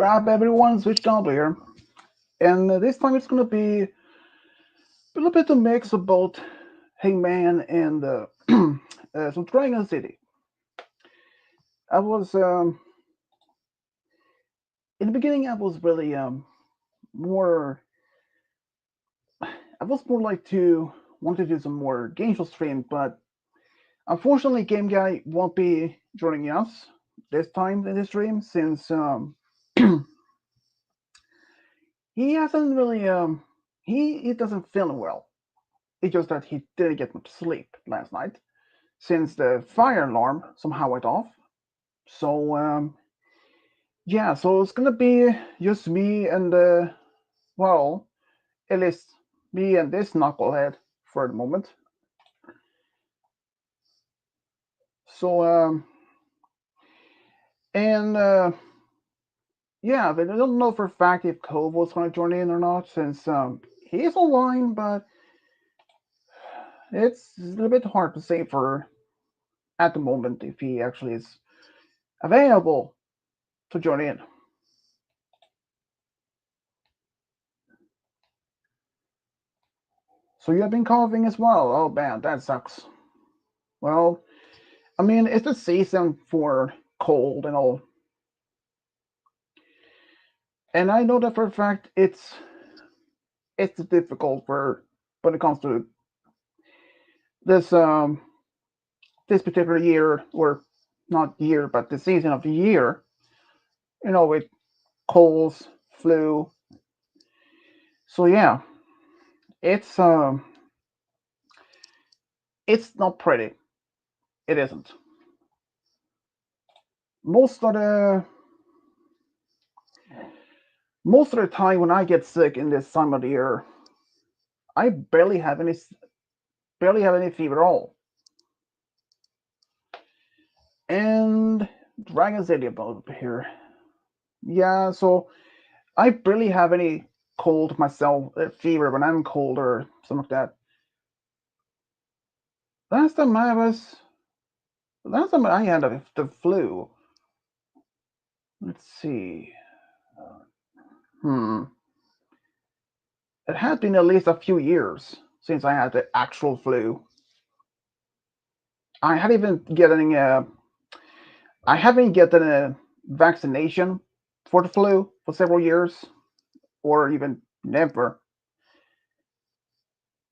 What up, everyone? Switch Double here, and this time it's gonna be a little bit of mix of both Hangman and some Dragon City. I was in the beginning. I was really more. I was more like to want to do some more game show stream, but unfortunately, Game Guy won't be joining us this time in the stream since he hasn't really he doesn't feel well. It's just that he didn't get much sleep last night since the fire alarm somehow went off. So yeah, so it's gonna be just me and well, at least me and this knucklehead for the moment. So and yeah, but I don't know for a fact if Cove was gonna join in or not since he's online, but it's a little bit hard to say for at the moment if he actually is available to join in. So you have been coughing as well. Oh man, that sucks. Well, I mean, it's the season for cold and all. And I know that for a fact it's difficult for when it comes to this this particular year or not year but the season of the year, with colds, flu. So yeah, it's it's not pretty. It isn't. Most of the most of the time when I get sick in this time of the year, I barely have any fever at all. And Dragon City about here. Yeah, so I barely have any cold myself, fever when I'm cold or something like that. Last time I was, last time I had the flu. Let's see. Hmm. It had been at least a few years since I had the actual flu. I hadn't even getting a, I haven't gotten a vaccination for the flu for several years, or even never.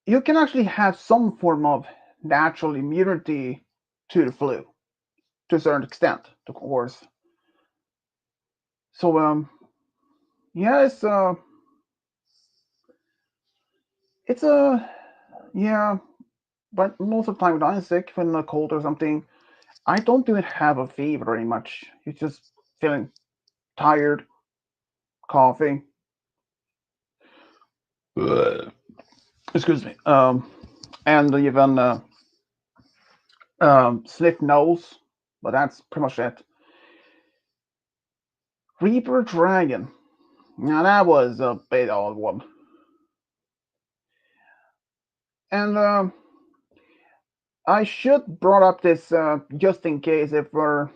You can actually have some form of natural immunity to the flu to a certain extent, of course. So yeah, it's a yeah, but most of the time when I'm sick, when I'm cold or something, I don't even have a fever very much. It's just feeling tired, coughing. Ugh. Excuse me. And even sniff nose, but that's pretty much it. Reaper Dragon. Now that was a bit odd one. And I should brought up this just in case if one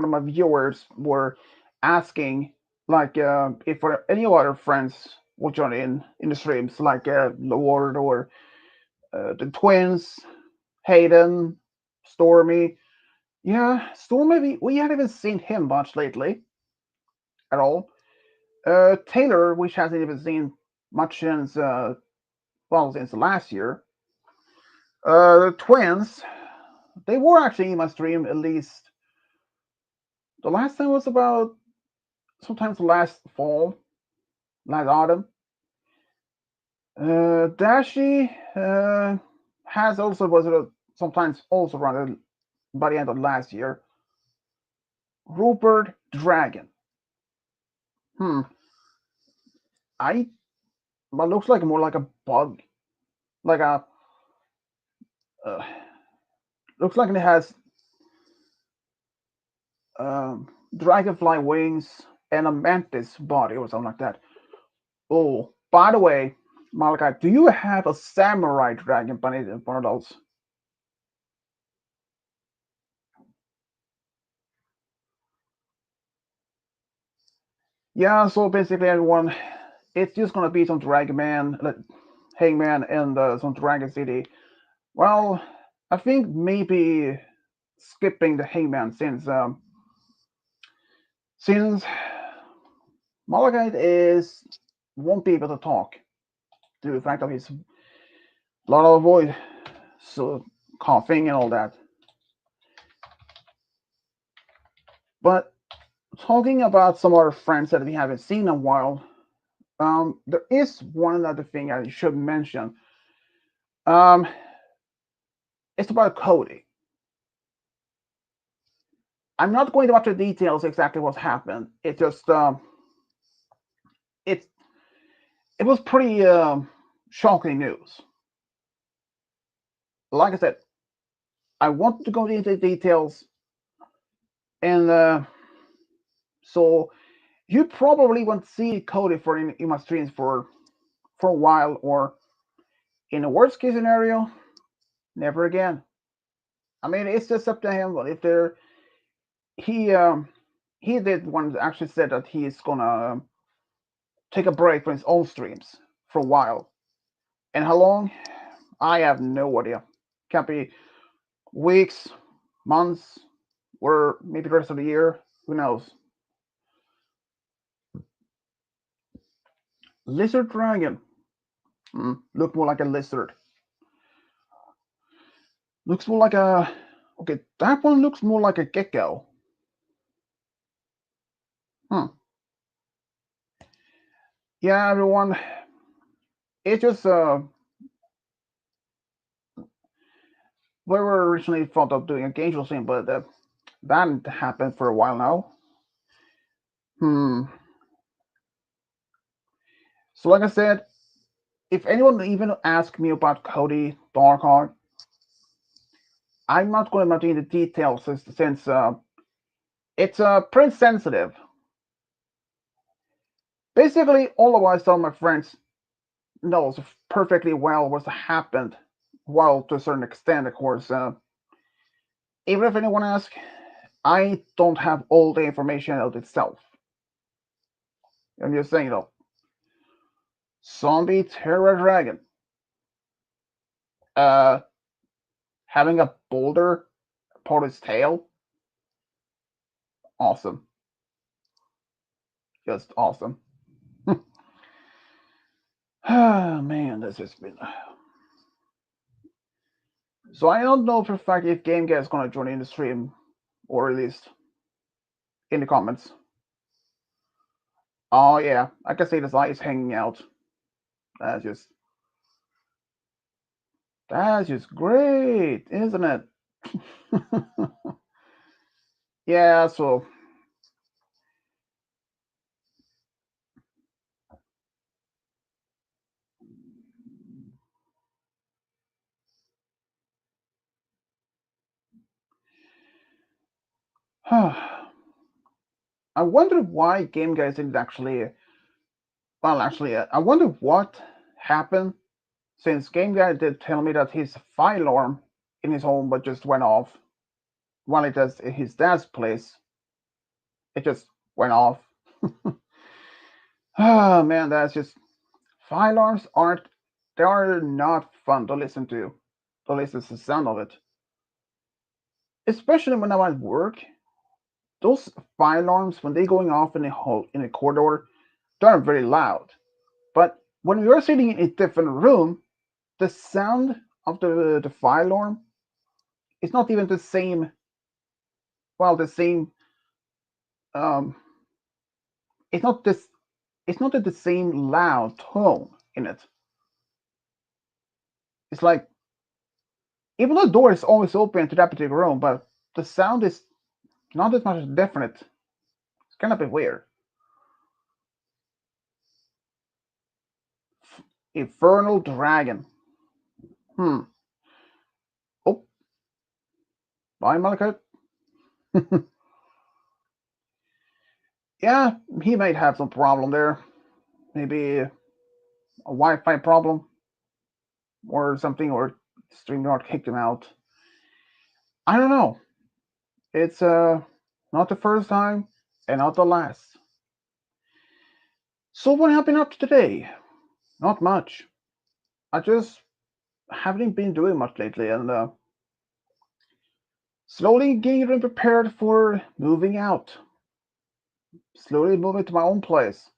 of my viewers were asking, like if any other friends will join in the streams, like Lord or the twins, Hayden, Stormy. Yeah, Stormy, we haven't even seen him much lately at all. Taylor, which hasn't even seen much since since last year. The twins, they were actually in my stream at least. The last time was about sometimes last fall, last autumn. Dashi has also was sometimes also run by the end of last year. Rupert Dragon. Hmm. I but looks like more like a bug, like a uh, looks like it has dragonfly wings and a mantis body or something like that. Oh, by the way, Malachi, do you have a samurai dragon bunny in one of those? Yeah, so basically, everyone, it's just gonna be some Dragon Man, Hangman, and some Dragon City. Well, I think maybe skipping the Hangman since Malachite is won't be able to talk due to the fact of his lot of voice, so coughing and all that. But talking about some other friends that we haven't seen in a while, there is one other thing I should mention. Um, it's about Cody. I'm not going to go into details exactly what happened. It it was pretty shocking news. Like I said, I want to go into details, and so you probably won't see Cody in my streams for a while, or in a worst case scenario, never again. I mean, it's just up to him. But if there he he did one actually said that he's gonna take a break from his own streams for a while. And how long? I have no idea. Can't be weeks, months, or maybe the rest of the year. Who knows? Lizard dragon. Look more like a lizard. Looks more like a. Okay, that one looks more like a gecko. Hmm. Yeah, everyone. It's just we were originally thought of doing a game show scene, but that didn't happen for a while now. Hmm. So like I said, if anyone even asks me about Cody Darkhawk, I'm not going to go into details since it's pretty sensitive. Basically, all of us, all my friends, knows perfectly well what's happened. Well, to a certain extent, of course. Even if anyone asks, I don't have all the information out itself. I'm just saying, though. Zombie Terror Dragon. Uh, having a boulder part of its tail. Awesome. Just awesome. Ah, man, this has been. So I don't know for a fact if Game Guy is gonna join in the stream, or at least in the comments. Oh yeah, I can see the eyes hanging out. That's just that's just great, isn't it? Yeah, so I wonder why Game Guy didn't actually. Well, actually, I wonder what happened since Game Guy did tell me that his fire alarm in his home but just went off while it does his dad's place. It just went off. Oh man, that's just fire alarms aren't they are not fun to listen to. To listen to the sound of it. Especially when I'm at work. Those fire alarms when they're going off in a corridor, they're very loud. But when you're sitting in a different room, the sound of the fire alarm is not even the same. Well, the same. Um, it's not this. It's not the same loud tone in it. It's like even though the door is always open to that particular room, but the sound is not as much definite. It's kind of a bit weird. Infernal Dragon. Hmm. Oh, bye, Malachite. Yeah, he might have some problem there. Maybe a Wi-Fi problem or something, or StreamYard kicked him out. I don't know. It's not the first time and not the last. So what happened up to today? Not much. I just haven't been doing much lately, and slowly getting prepared for moving out. Slowly moving to my own place.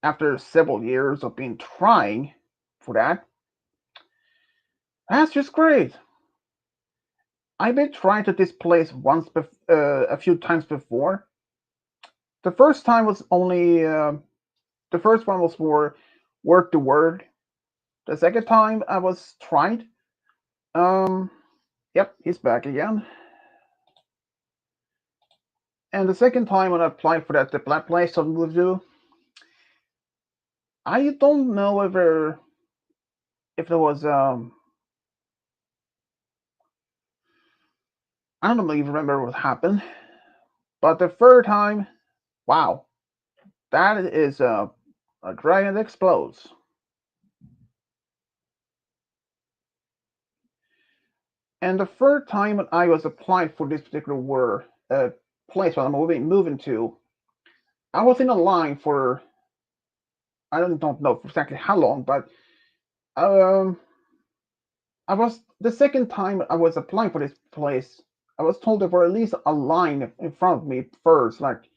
After several years of being trying for that, that's just great. I've been trying to this place a few times before. The first time was only the first one was for word to word. The second time I was tried. Um, yep, he's back again. And the second time when I applied for that the black place on Voodoo, I don't know if there was I don't even remember what happened. But the third time, wow, that is a dragon that explodes. And the third time when I was applying for this particular place where I'm moving to, I was in a line for I don't know exactly how long, but um, I was the second time I was applying for this place. I was told there were at least a line in front of me first, like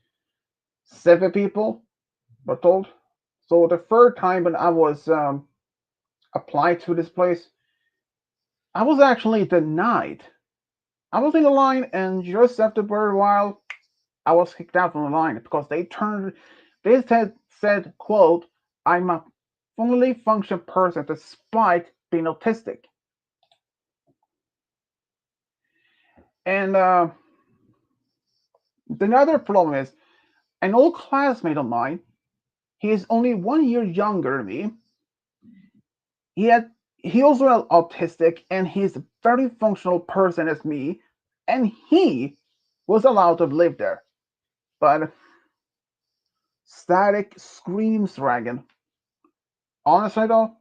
7 people were told. So the third time when I was applied to this place, I was actually denied. I was in the line, and just after a while, I was kicked out from the line because they said, quote, I'm a fully functional person despite being autistic. And the other problem is an old classmate of mine, he is only 1 year younger than me. He also is autistic and he's a very functional person as me, and he was allowed to live there. But Static screams dragon. Honestly though,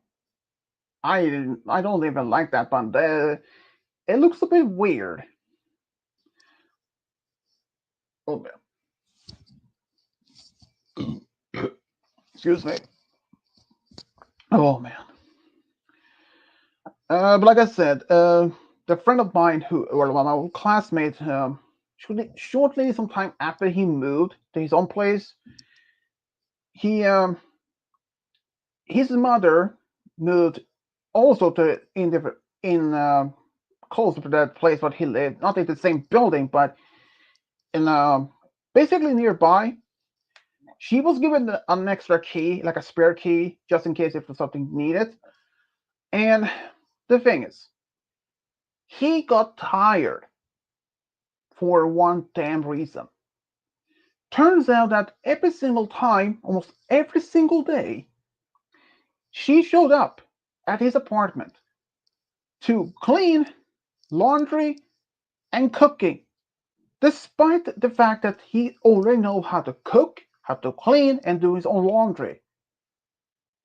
I don't even like that one. It looks a bit weird. Oh man. Excuse me. Oh man. But like I said, the friend of mine or my old classmate, shortly sometime after he moved to his own place, he his mother moved also to in close to that place where he lived, not in the same building, but in basically nearby. She was given an extra key, like a spare key, just in case if something needed. And the thing is, he got tired for one damn reason. Turns out that every single time, almost every single day, she showed up at his apartment to clean, laundry, and cooking, despite the fact that he already knows how to cook, how to clean, and do his own laundry.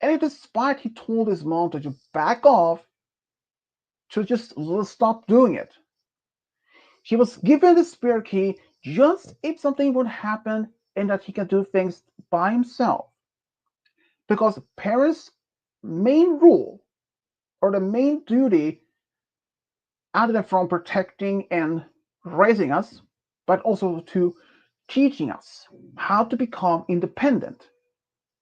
And despite he told his mom to just back off, to just stop doing it. She was given the spare key just if something would happen and that he can do things by himself. Because parents' main rule or the main duty, other than from protecting and raising us, but also to teaching us how to become independent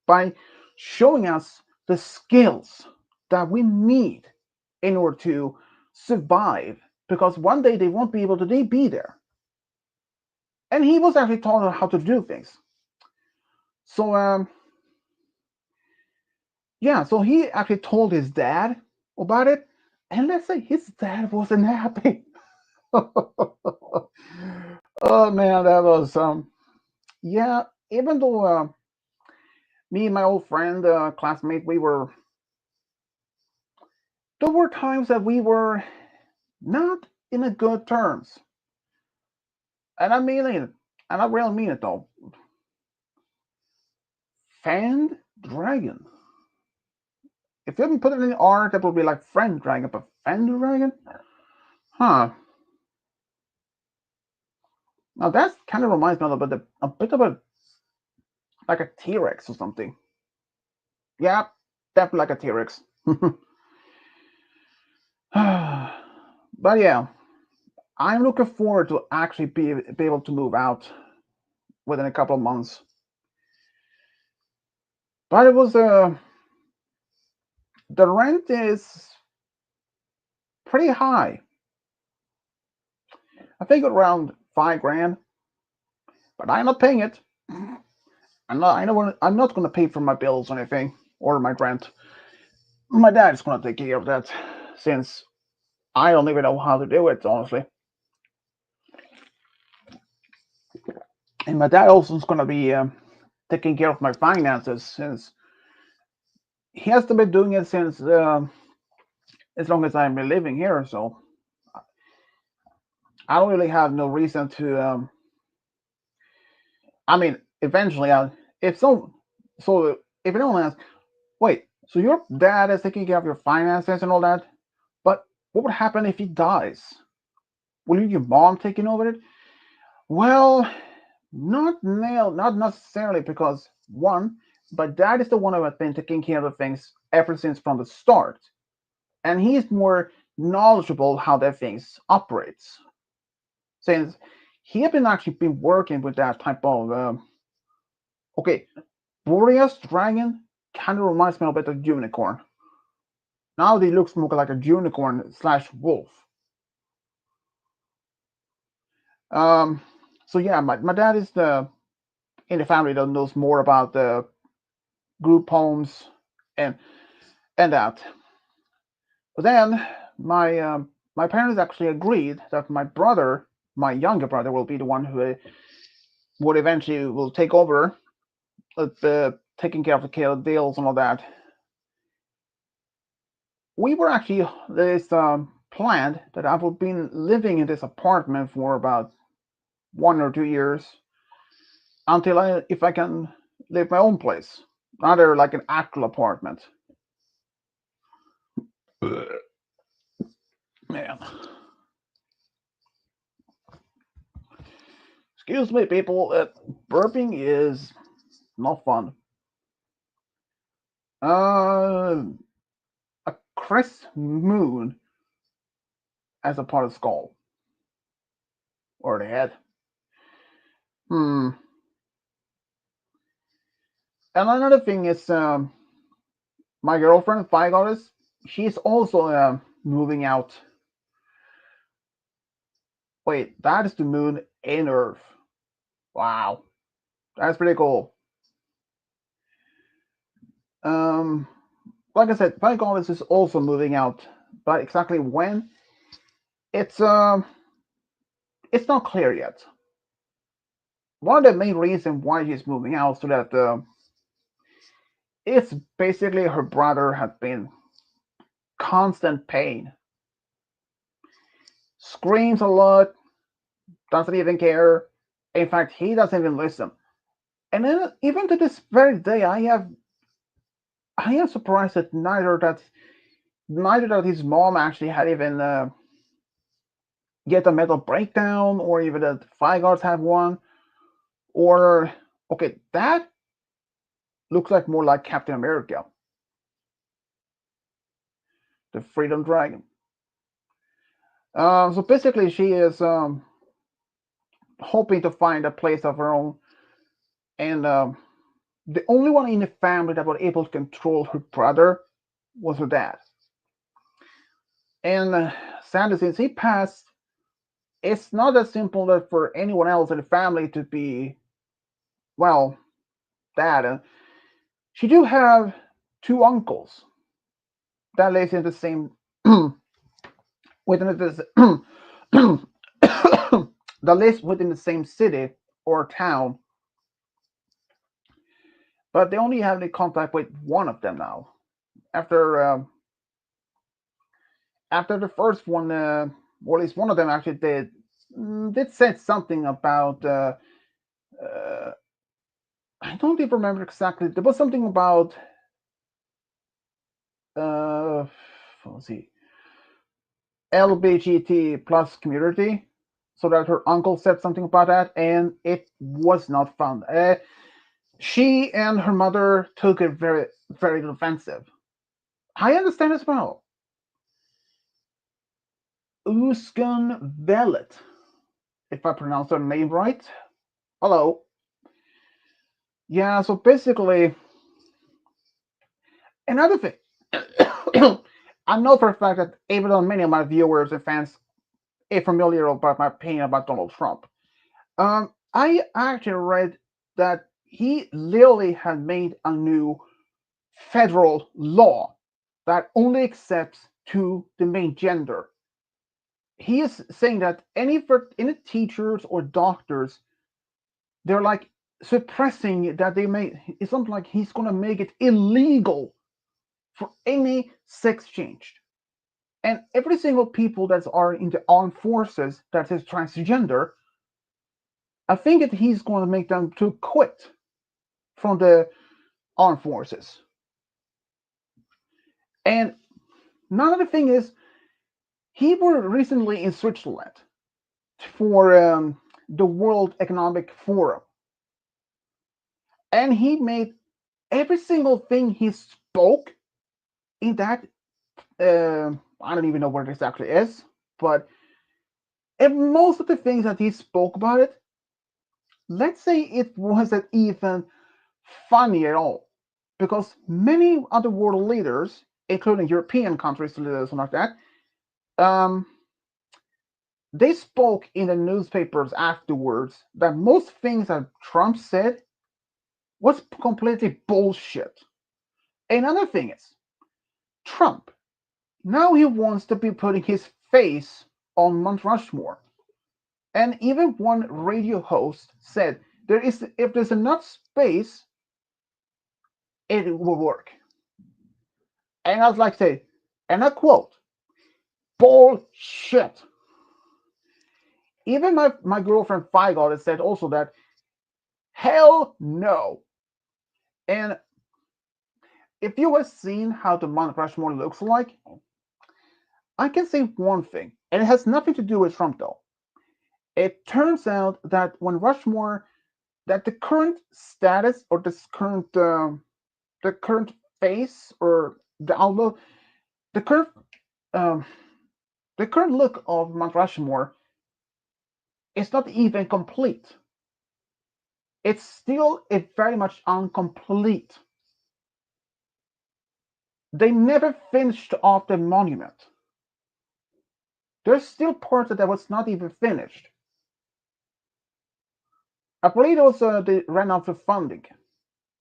by showing us the skills that we need in order to survive. Because one day they won't be able to be there. And he was actually taught how to do things. So yeah, so he actually told his dad about it, and let's say his dad wasn't happy. Oh man, that was yeah. Even though me and my old friend, classmate, there were times that we were not in a good terms, and I mean it, and I really mean it though. Fan Dragon. If you haven't put it in art, that would be like Friend Dragon, but Fan Dragon, huh? Now that kind of reminds me a bit of a like a T-Rex or something. Yeah, definitely like a T-Rex. But yeah, I'm looking forward to actually be able to move out within a couple of months. But it was the rent is pretty high. I think around 5 grand, but I'm not paying it. I'm not gonna pay for my bills or anything or my rent. My dad's gonna take care of that, since I don't even know how to do it honestly. And my dad also is gonna be taking care of my finances, since he has been doing it since as long as I've been living here. So I don't really have no reason to. I mean, eventually, if so if anyone asks, wait, so your dad is taking care of your finances and all that, but what would happen if he dies? Will your mom taking over it? Well, not necessarily, because one, but dad is the one who has been taking care of things ever since from the start, and he's more knowledgeable how that things operates, since he had been actually been working with that type of okay, Boreas dragon kind of reminds me a bit of unicorn. Now he looks more like a unicorn slash wolf. Um, so yeah, my dad is the in the family that knows more about the group homes and that. But then my parents actually agreed that my brother, my younger brother, will be the one who would eventually will take over, taking care of the deals and all that. We were actually this planned that I would be living in this apartment for about 1 or 2 years until if I can live my own place, rather like an actual apartment. Man, excuse me, people. Burping is not fun. Uh, a crescent moon as a part of skull or the head. Hmm. And another thing is, my girlfriend, Fire Goddess, she's also moving out. Wait, that is the moon in Earth. Wow, that's pretty cool. Um, like I said, Fire Goddess is also moving out, but exactly when, it's it's not clear yet. One of the main reasons why she's moving out, so that it's basically her brother has been constant pain, screams a lot, doesn't even care. In fact, he doesn't even listen. And then even to this very day, I am surprised that neither that his mom actually had even get a mental breakdown, or even that Five Guards have one, or okay, that looks like more like Captain America, the Freedom Dragon. So basically, she is hoping to find a place of her own, and the only one in the family that was able to control her brother was her dad. And sadly, since he passed, it's not as simple that for anyone else in the family to be, well, dad. She do have two uncles that lives in the same within this that lives within the same city or town, but they only have any contact with one of them now. After after the first one, or at least one of them actually did say something about. Uh, I don't even remember exactly. There was something about. Let's see. LBGT plus community, so that her uncle said something about that, and it was not fun. She and her mother took it very, very offensive. I understand as well. Usgun Velet, if I pronounce her name right. Hello. Yeah, so basically, another thing. I know for a fact that even though many of my viewers and fans are familiar about my opinion about Donald Trump, I actually read that he literally had made a new federal law that only accepts to the main gender. He is saying that any teachers or doctors, they're like suppressing that they may. It's something like he's going to make it illegal for any sex change. And every single people that are in the armed forces that is transgender, I think that he's going to make them to quit from the armed forces. And another thing is, he was recently in Switzerland for the World Economic Forum, and he made every single thing he spoke in that. I don't even know what it exactly is, but most of the things that he spoke about it, let's say it wasn't even funny at all, because many other world leaders, including European countries, leaders like that, um, they spoke in the newspapers afterwards that most things that Trump said was completely bullshit. Another thing is, Trump, now he wants to be putting his face on Mount Rushmore. And even one radio host said there is if there's enough space, it will work. And I was like say, and I quote, bullshit. Even my girlfriend Feigal said also that hell no. And if you have seen how the Mount Rushmore looks like, I can say one thing, and it has nothing to do with Trump though. It turns out that when Rushmore, that the current status or the current face or the outlook, the current um, the current look of Mount Rushmore is not even complete. It's still very much incomplete. They never finished off the monument. There's still parts that was not even finished. I believe also they ran out of funding,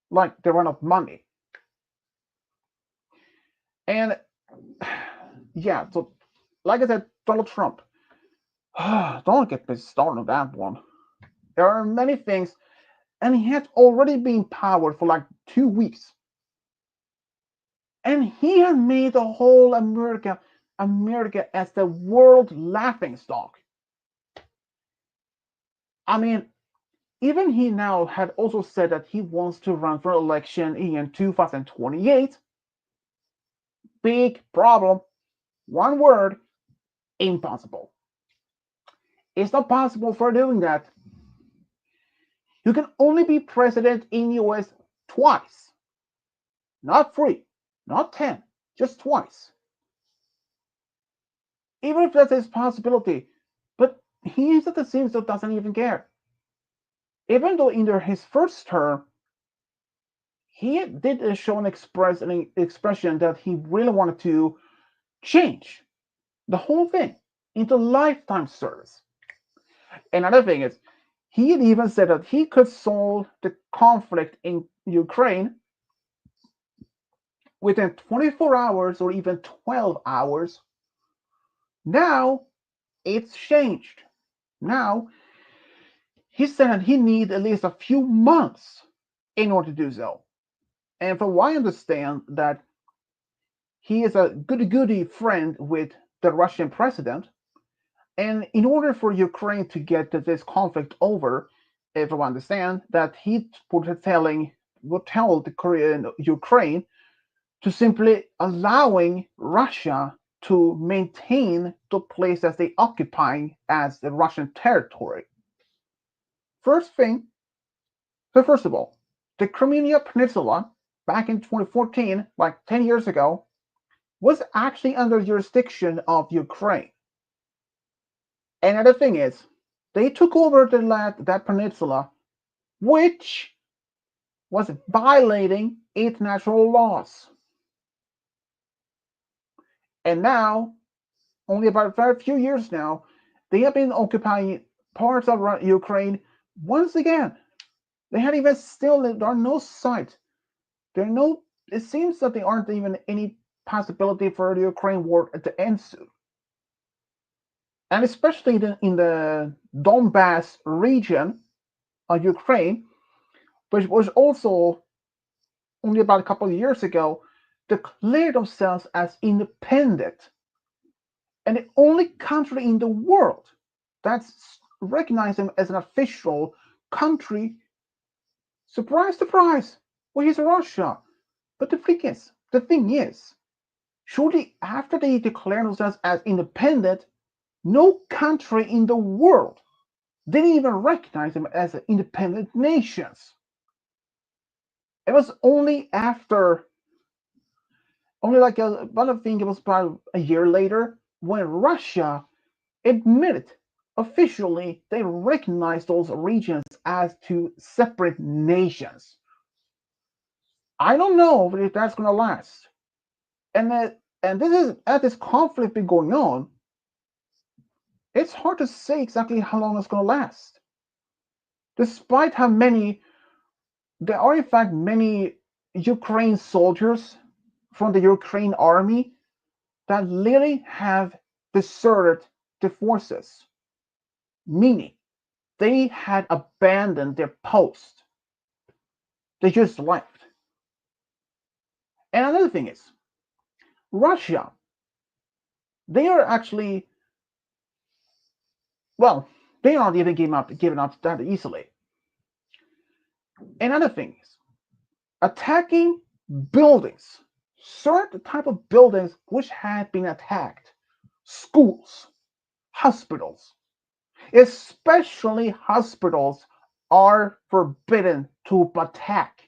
like they ran out of money. And yeah, so like I said, Donald Trump. Don't get me started on that one. There are many things, and he had already been powered for like 2 weeks, and he had made the whole America as the world laughing stock. I mean, even he now had also said that he wants to run for election in 2028. Big problem. One word, impossible. It's not possible for doing that. You can only be president in US twice. Not three, not 10, just twice. Even if that's his possibility. But he is at the seems that doesn't even care. Even though in his first term, he did show an expression that he really wanted to change the whole thing into lifetime service. Another thing is, he had even said that he could solve the conflict in Ukraine within 24 hours or even 12 hours. Now it's changed. Now he said that he needs at least a few months in order to do so. And from what I understand, that he is a goody-goody friend with the Russian president. And in order for Ukraine to get this conflict over, if I understand, that he would tell the Korean Ukraine to simply allowing Russia to maintain the place that they occupy as the Russian territory. First thing, so first of all, the Crimea Peninsula back in 2014, like 10 years ago, was actually under jurisdiction of Ukraine. And the thing is, they took over that peninsula, which was violating international laws. And now, only about a few years now, they have been occupying parts of Ukraine once again. They had even still, there are no sight. There are no, it seems that there aren't even any possibility for the Ukraine war to end soon. And especially in the Donbass region of Ukraine, which was also only about a couple of years ago declared themselves as independent and the only country in the world that's recognized them as an official country. Surprise, surprise, which is Russia. But the thing is, surely after they declared themselves as independent, no country in the world didn't even recognize them as independent nations. It was only after, only like I think it was about a year later, when Russia admitted officially they recognized those regions as two separate nations. I don't know if that's going to last. And this is as this conflict been going on, it's hard to say exactly how long it's going to last. Despite how many there are in fact many Ukraine soldiers from the Ukraine army that literally have deserted the forces, meaning they had abandoned their post. They just left. And another thing is, Russia, they are actually, well, they aren't even giving up that easily. Another thing is, attacking buildings, certain type of buildings which had been attacked, schools, hospitals, especially hospitals, are forbidden to attack.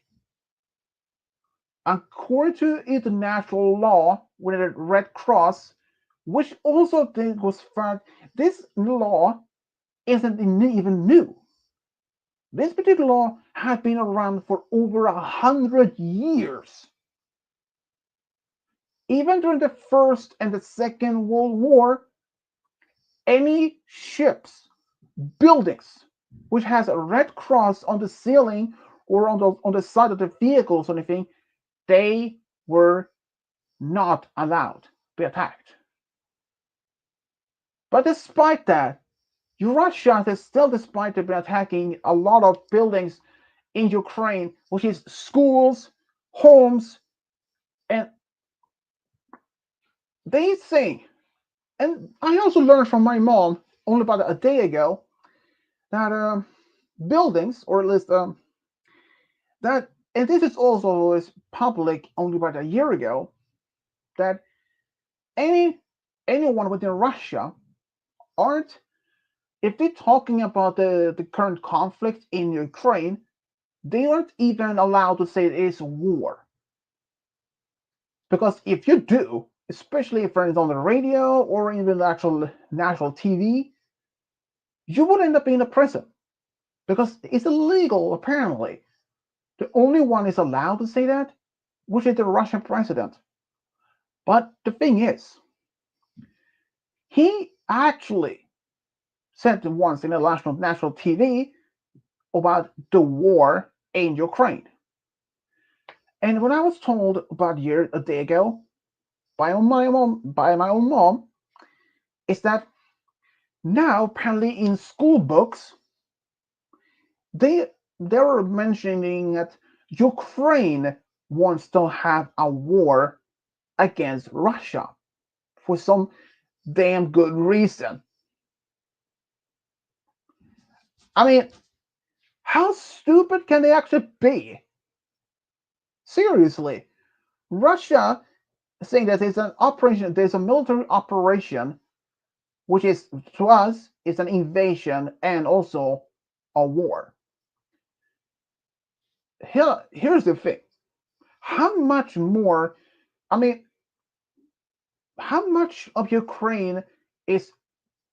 According to international law, with the Red Cross, which also was found, this law isn't even new. This particular law has been around for over 100 years. Even during the First and the Second World War, any ships, buildings, which has a red cross on the ceiling or on the side of the vehicles or anything, they were not allowed to be attacked. But despite that, Russia is still, despite been attacking a lot of buildings in Ukraine, which is schools, homes, and they say, and I also learned from my mom only about a day ago that buildings, or at least that, and this is also is public only about a year ago, that any anyone within Russia aren't, if they're talking about the current conflict in Ukraine, they aren't even allowed to say it is war. Because if you do, especially if it's on the radio or even the actual national TV, you would end up in a prison. Because it's illegal, apparently. The only one is allowed to say that, which is the Russian president. But the thing is, he actually said once in the national TV about the war in Ukraine. And when I was told about a day ago by my own mom, is that now apparently in school books they were mentioning that Ukraine wants to have a war against Russia for some damn good reason. I mean, how stupid can they actually be? Seriously, Russia saying that there's an operation, there's a military operation, which is to us is an invasion and also a war. here's the thing. How much more, I mean, how much of Ukraine is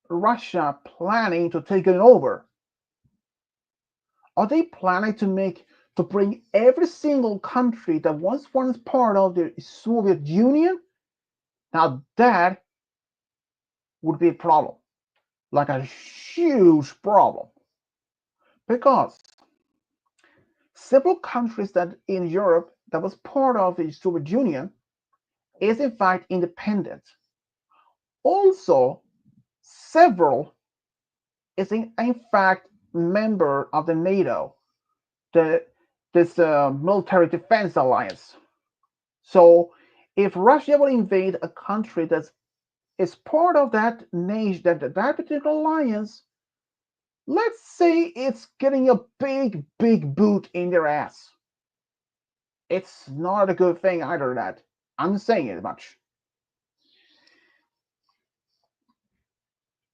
Russia planning to take it over? Are they planning to bring every single country that was once part of the Soviet Union? Now that would be a problem, like a huge problem, because several countries that in Europe that was part of the Soviet Union is in fact independent. Also, several is in fact member of the NATO, the this military defense alliance. So, if Russia will invade a country that is part of that nation, that particular alliance, let's say it's getting a big boot in their ass. It's not a good thing either. That I'm saying it much.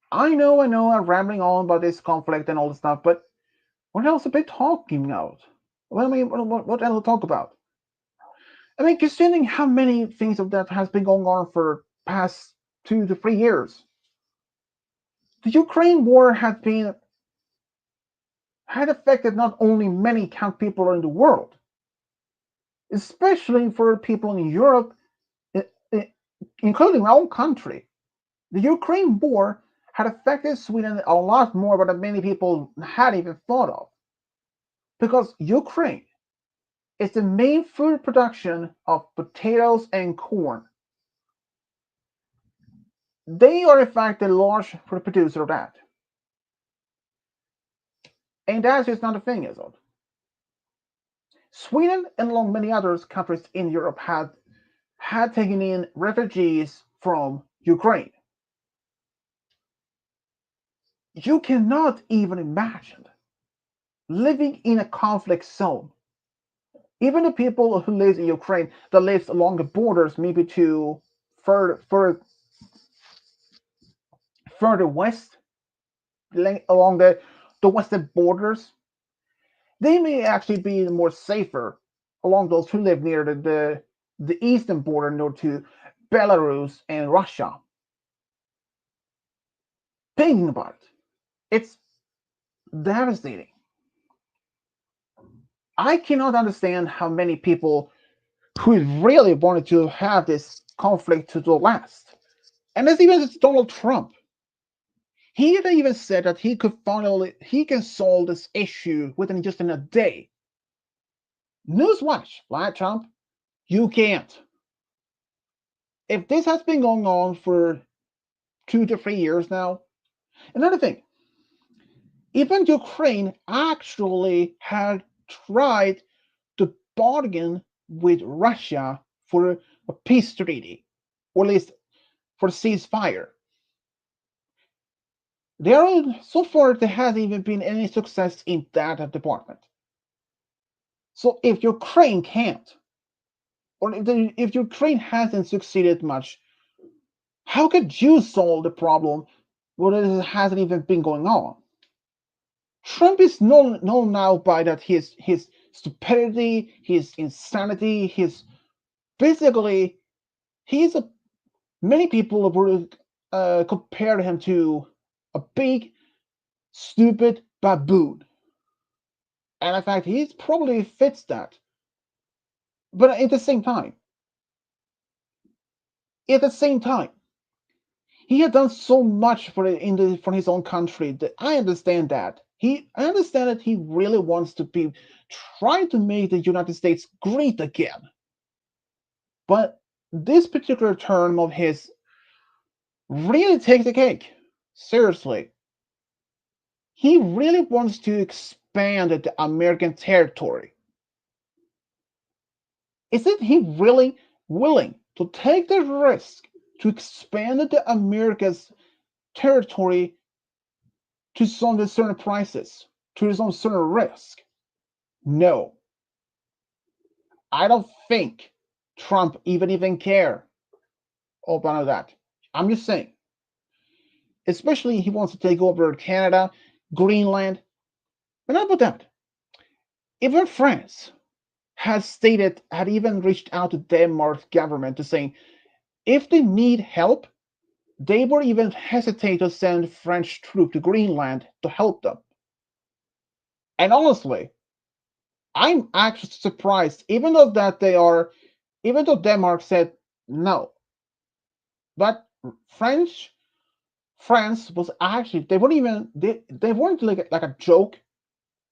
I know, I'm rambling on about this conflict and all this stuff, but what else are they talking about? What I mean, what else to talk about? I mean, considering how many things of that has been going on for past 2 to 3 years, the Ukraine war had affected not only many count people in the world, especially for people in Europe, including my own country. The Ukraine war had affected Sweden a lot more than many people had even thought of, because Ukraine is the main food production of potatoes and corn. They are in fact the large producer of that. And that's just not a thing, is it? Sweden and along many other countries in Europe had taken in refugees from Ukraine. You cannot even imagine living in a conflict zone. Even the people who live in Ukraine that lives along the borders, maybe to further west, along the western borders, they may actually be more safer along those who live near the eastern border, near to Belarus and Russia. Thinking about it, it's devastating. I cannot understand how many people who really wanted to have this conflict to last. And there's even Donald Trump. He even said that he can solve this issue within just in a day. Newsflash, right, Trump? You can't. If this has been going on for 2 to 3 years now, another thing, even Ukraine actually had tried to bargain with Russia for a peace treaty, or at least for a ceasefire. So far there hasn't even been any success in that department. So if Ukraine can't, or if Ukraine hasn't succeeded much, how could you solve the problem when it hasn't even been going on? Trump is known now by that his stupidity, his insanity, his basically he's a many people would compare him to a big stupid baboon, and in fact he probably fits that. But at the same time, he had done so much for his own country that I understand that. I understand that he really wants to be trying to make the United States great again. But this particular term of his really takes the cake. Seriously. He really wants to expand the American territory. Isn't he really willing to take the risk to expand the America's territory to some certain prices, to some certain risk? No, I don't think Trump even care about that. I'm just saying, especially he wants to take over Canada, Greenland, but not about that. Even France. had even reached out to Denmark's government to saying if they need help, they would even hesitate to send French troops to Greenland to help them. And honestly, I'm actually surprised, even though Denmark said no, but French France was actually they weren't like a joke.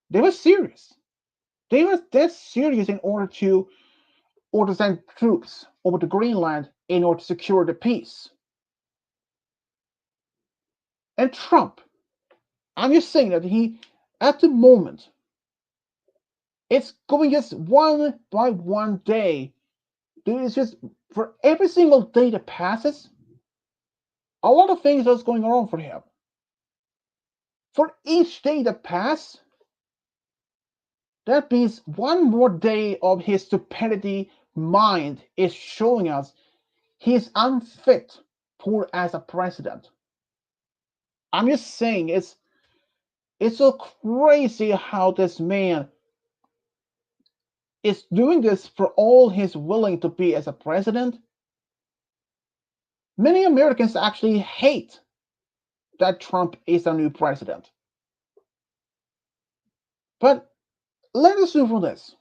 They were serious. They were that serious in order to send troops over to Greenland in order to secure the peace. And Trump, I'm just saying that at the moment, it's going just one by one day. Dude, it's just for every single day that passes, a lot of things are going wrong for him. For each day that passes, that means one more day of his stupidity mind is showing us he's unfit for as a president. I'm just saying it's so crazy how this man is doing this for all he's willing to be as a president. Many Americans actually hate that Trump is a new president. But let us assume from this.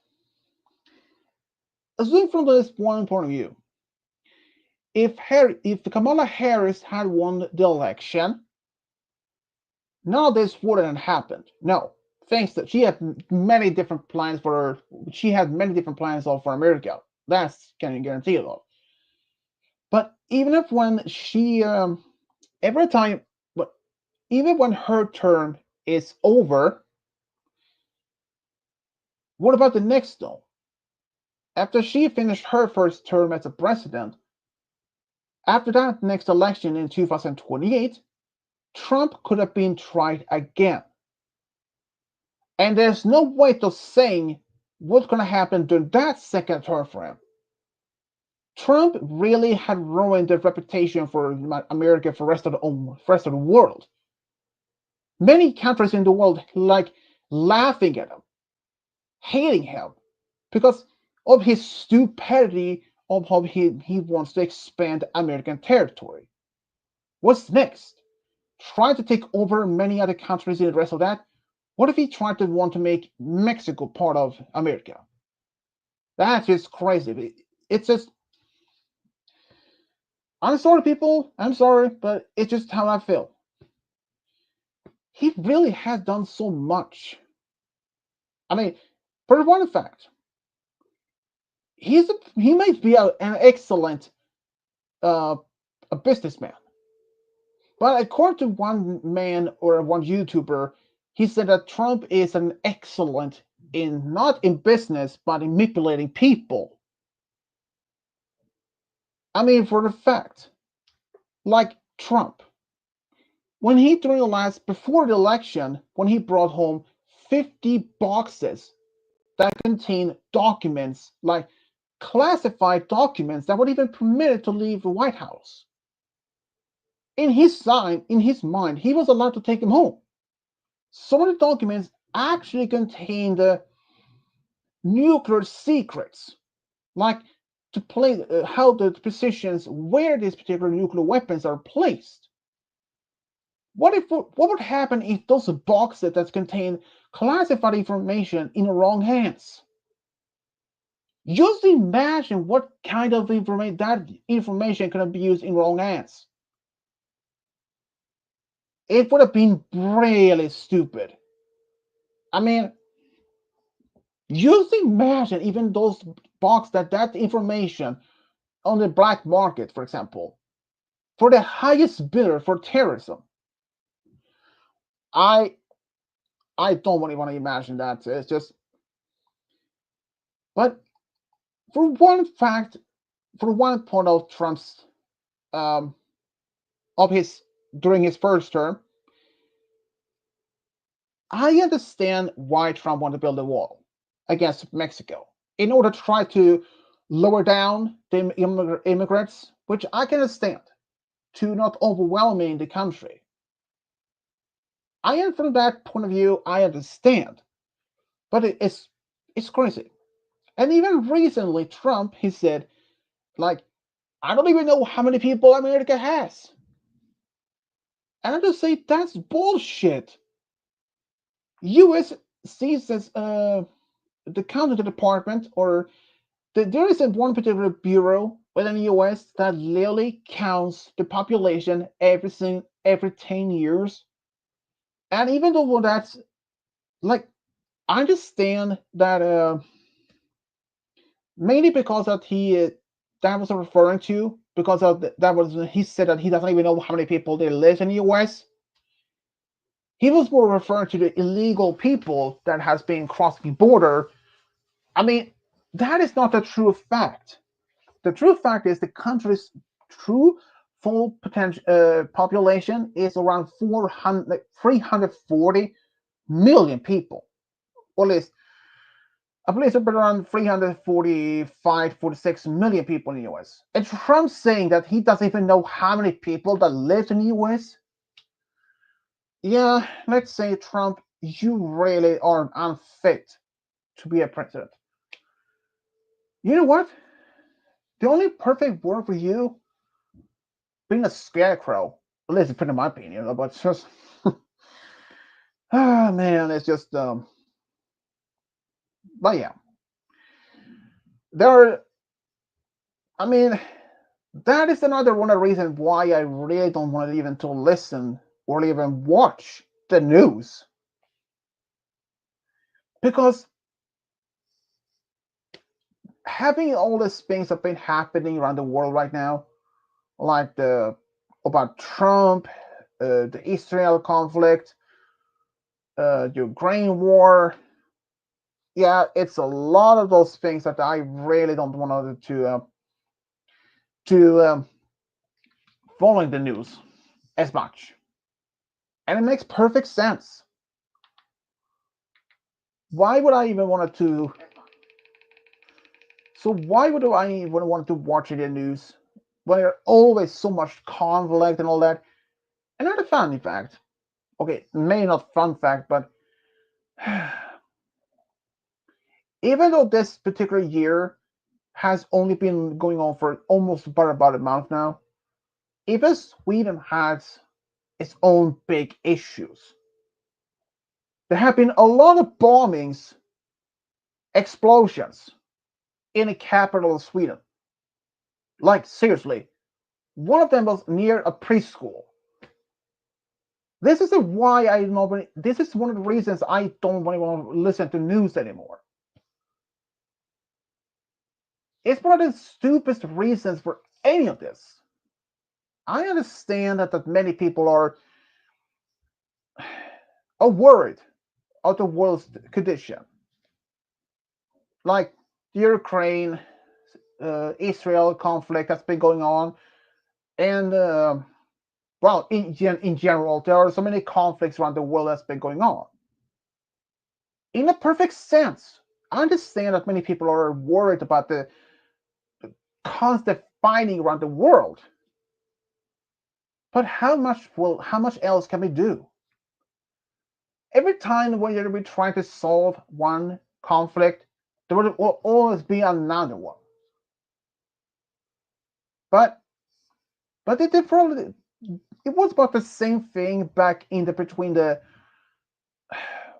Assume from this one point of view. If Kamala Harris had won the election, none of this wouldn't have happened. No, thanks to she had many different plans for America. That's can you guarantee it all. But even if when she every time, but even when her term is over, what about the next though? After she finished her first term as a president, after that next election in 2028, Trump could have been tried again. And there's no way to saying what's going to happen during that second term for him. Trump really had ruined the reputation for America for rest of the world. Many countries in the world like laughing at him, hating him, because of his stupidity of how he wants to expand American territory. What's next? Try to take over many other countries in the rest of that? What if he tried to want to make Mexico part of America? That's just crazy. It's just, I'm sorry, people. I'm sorry, but it's just how I feel. He really has done so much. I mean, for one fact, he might be an excellent uh, a businessman. But according to one man or one YouTuber, he said that Trump is an excellent in not in business but in manipulating people. I mean, for the fact, like Trump, when he during the last before the election, when he brought home 50 boxes that contain documents, like classified documents that weren't even permitted to leave the White House. In his mind, he was allowed to take them home. Some of the documents actually contain the nuclear secrets, like to play how the positions where these particular nuclear weapons are placed. What would happen if those boxes that contain classified information in the wrong hands? Just imagine what kind of information can be used in wrong hands. It would have been really stupid. I mean, just imagine even those boxes that information on the black market, for example, for the highest bidder for terrorism. I I don't really want to imagine that. It's just, but for one fact, for one point of Trump's um, of his during his first term, I understand why Trump wanted to build a wall against Mexico in order to try to lower down the immigrants, which I can understand, to not overwhelming the country. I am from that point of view. I understand, but it's crazy. And even recently, Trump, he said, like, I don't even know how many people America has. And I just say that's bullshit. U.S. sees as the county department, or there isn't one particular bureau within the U.S. that literally counts the population every 10 years. And even though that's like, I understand that mainly because that that was referring to, because of that was, he said that he doesn't even know how many people there live in the U.S. He was more referring to the illegal people that has been crossing border. I mean, that is not the true fact. The true fact is the country's true full potential population is around 340 million people. Or at least, I believe it's around 345, 46 million people in the US. And Trump saying that he doesn't even know how many people that live in the US. Yeah, let's say, Trump, you really are unfit to be a president. You know what? The only perfect word for you, being a scarecrow. At least it's in my opinion, but it's just ah man, it's just but yeah. There are, I mean, that is another one of the reasons why I really don't want to even to listen or even watch the news. Because having all these things that have been happening around the world right now, like the about Trump, the Israel conflict, the Ukraine war, yeah, it's a lot of those things that I really don't want to following the news as much, and it makes perfect sense. Why would I even want to? So why would I even want to watch the news when there's always so much conflict and all that? Another funny fact. Okay, maybe not fun fact, but even though this particular year has only been going on for almost about a month now, even Sweden has its own big issues. There have been a lot of bombings, explosions in the capital of Sweden. Like, seriously, one of them was near a preschool. This is why I normally. This is one of the reasons I don't really want to listen to news anymore. It's one of the stupidest reasons for any of this. I understand that many people are worried of the world's condition, like the Ukraine, Israel conflict that's been going on, and well, in general, there are so many conflicts around the world that's been going on. In a perfect sense, I understand that many people are worried about the constant fighting around the world. But how much else can we do? Every time when we try to solve one conflict, there will always be another one. But it probably, it was about the same thing back in the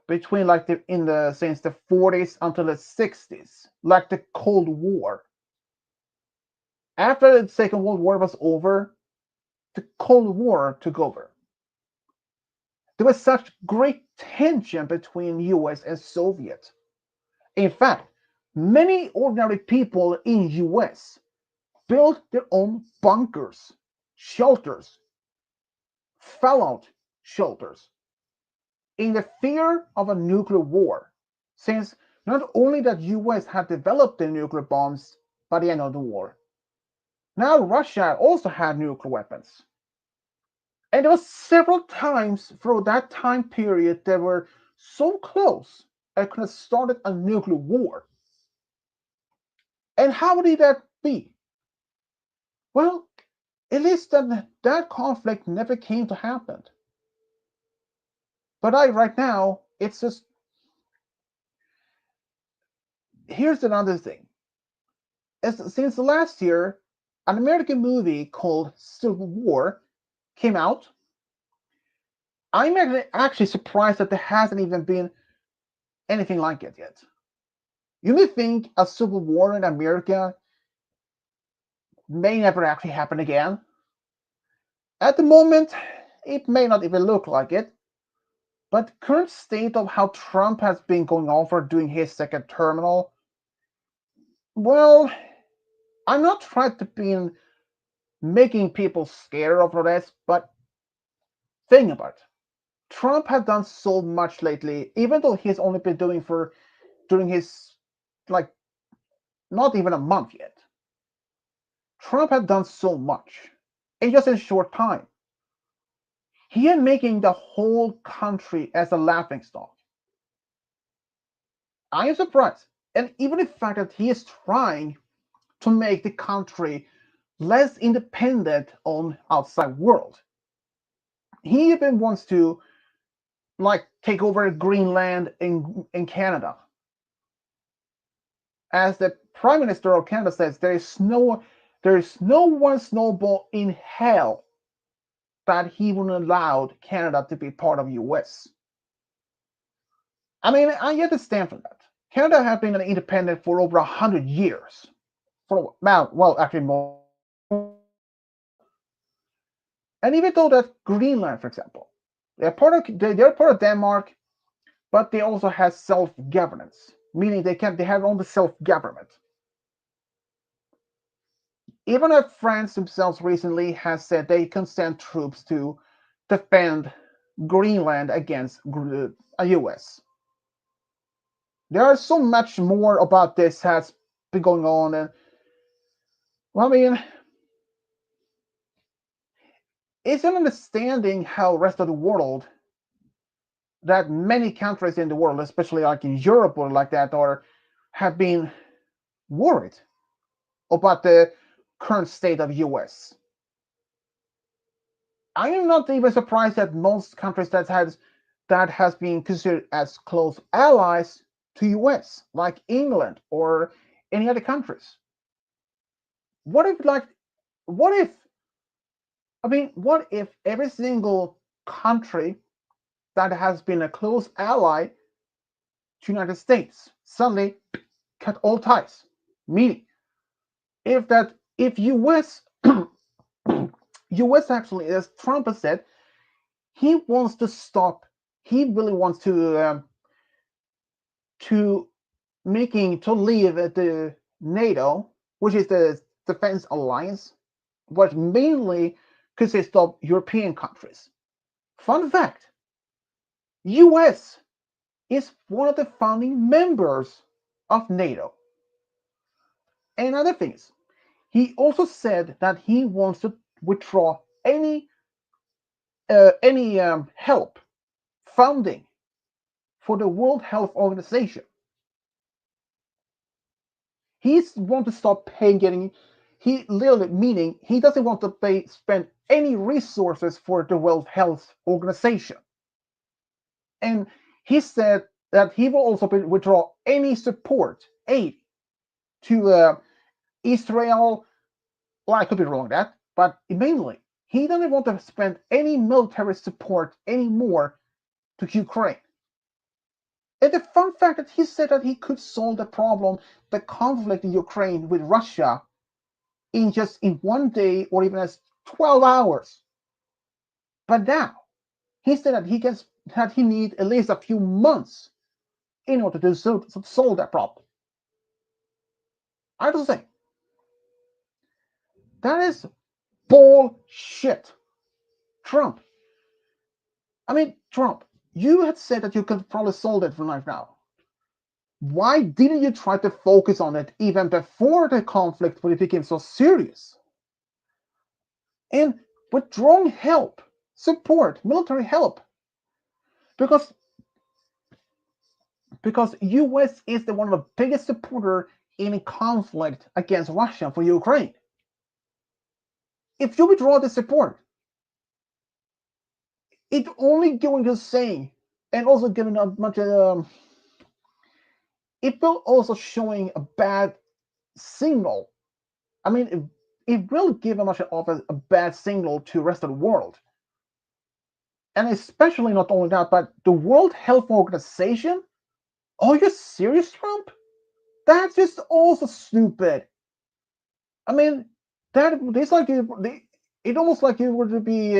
between like the in the since the 40s until the 60s, like the Cold War. After the Second World War was over, the Cold War took over. There was such great tension between US and Soviet. In fact, many ordinary people in US built their own bunkers, shelters, fallout shelters, in the fear of a nuclear war, since not only that US had developed the nuclear bombs by the end of the war, now Russia also had nuclear weapons. And there were several times through that time period they were so close it could have started a nuclear war. And how did that be? Well, at least that conflict never came to happen. But right now, it's just here's another thing. Since last year, an American movie called Civil War came out. I'm actually surprised that there hasn't even been anything like it yet. You may think a civil war in America may never actually happen again. At the moment, it may not even look like it, but current state of how Trump has been going on for doing his second terminal, well, I'm not trying to be making people scared of this, but think about it. Trump has done so much lately, even though he's only been during his like not even a month yet. Trump has done so much in just a short time. He is making the whole country as a laughingstock. I am surprised. And even the fact that he is trying to make the country less independent on outside world. He even wants to take over Greenland in Canada. As the Prime Minister of Canada says, there is no one snowball in hell that he wouldn't allow Canada to be part of US. I mean, I understand from that. Canada has been an independent for over 100 years. For well, actually more. And even though that Greenland, for example, they're part of Denmark, but they also have self-governance, meaning they have only self-government. Even if France themselves recently has said they can send troops to defend Greenland against the US. There are so much more about this has been going on, and well, I mean, it's an understanding how rest of the world, that many countries in the world, especially like in Europe or like that, have been worried about the current state of US. I am not even surprised that most countries that has been considered as close allies to US, like England or any other countries. What if what if what if every single country that has been a close ally to United States suddenly cut all ties? Meaning, if US US actually, as Trump has said, he wants to stop. He really wants to leave the NATO, which is the defense alliance, which mainly consists of European countries. Fun fact: U.S. is one of the founding members of NATO. And other things, he also said that he wants to withdraw any help funding for the World Health Organization. He wants to stop paying. He literally meaning he doesn't want to spend any resources for the World Health Organization. And he said that he will also withdraw any support, aid to Israel. Well, I could be wrong that, but mainly he doesn't want to spend any military support anymore to Ukraine. And the fun fact that he said that he could solve the conflict in Ukraine with Russia in 1 day or even as 12 hours. But now he said that he need at least a few months in order to solve that problem. I have to say, that is bullshit. Trump. Trump, you had said that you could probably solve it right now. Why didn't you try to focus on it even before the conflict when it became so serious? And withdrawing help, support, military help, because US is one of the biggest supporter in a conflict against Russia for Ukraine. If you withdraw the support, it's only going to say, and also giving a much it will also showing a bad signal. I mean, it will give a much of a bad signal to the rest of the world. And especially not only that, but the World Health Organization. Are you serious, Trump? That's just also stupid. I mean, that it's like it almost like you would be.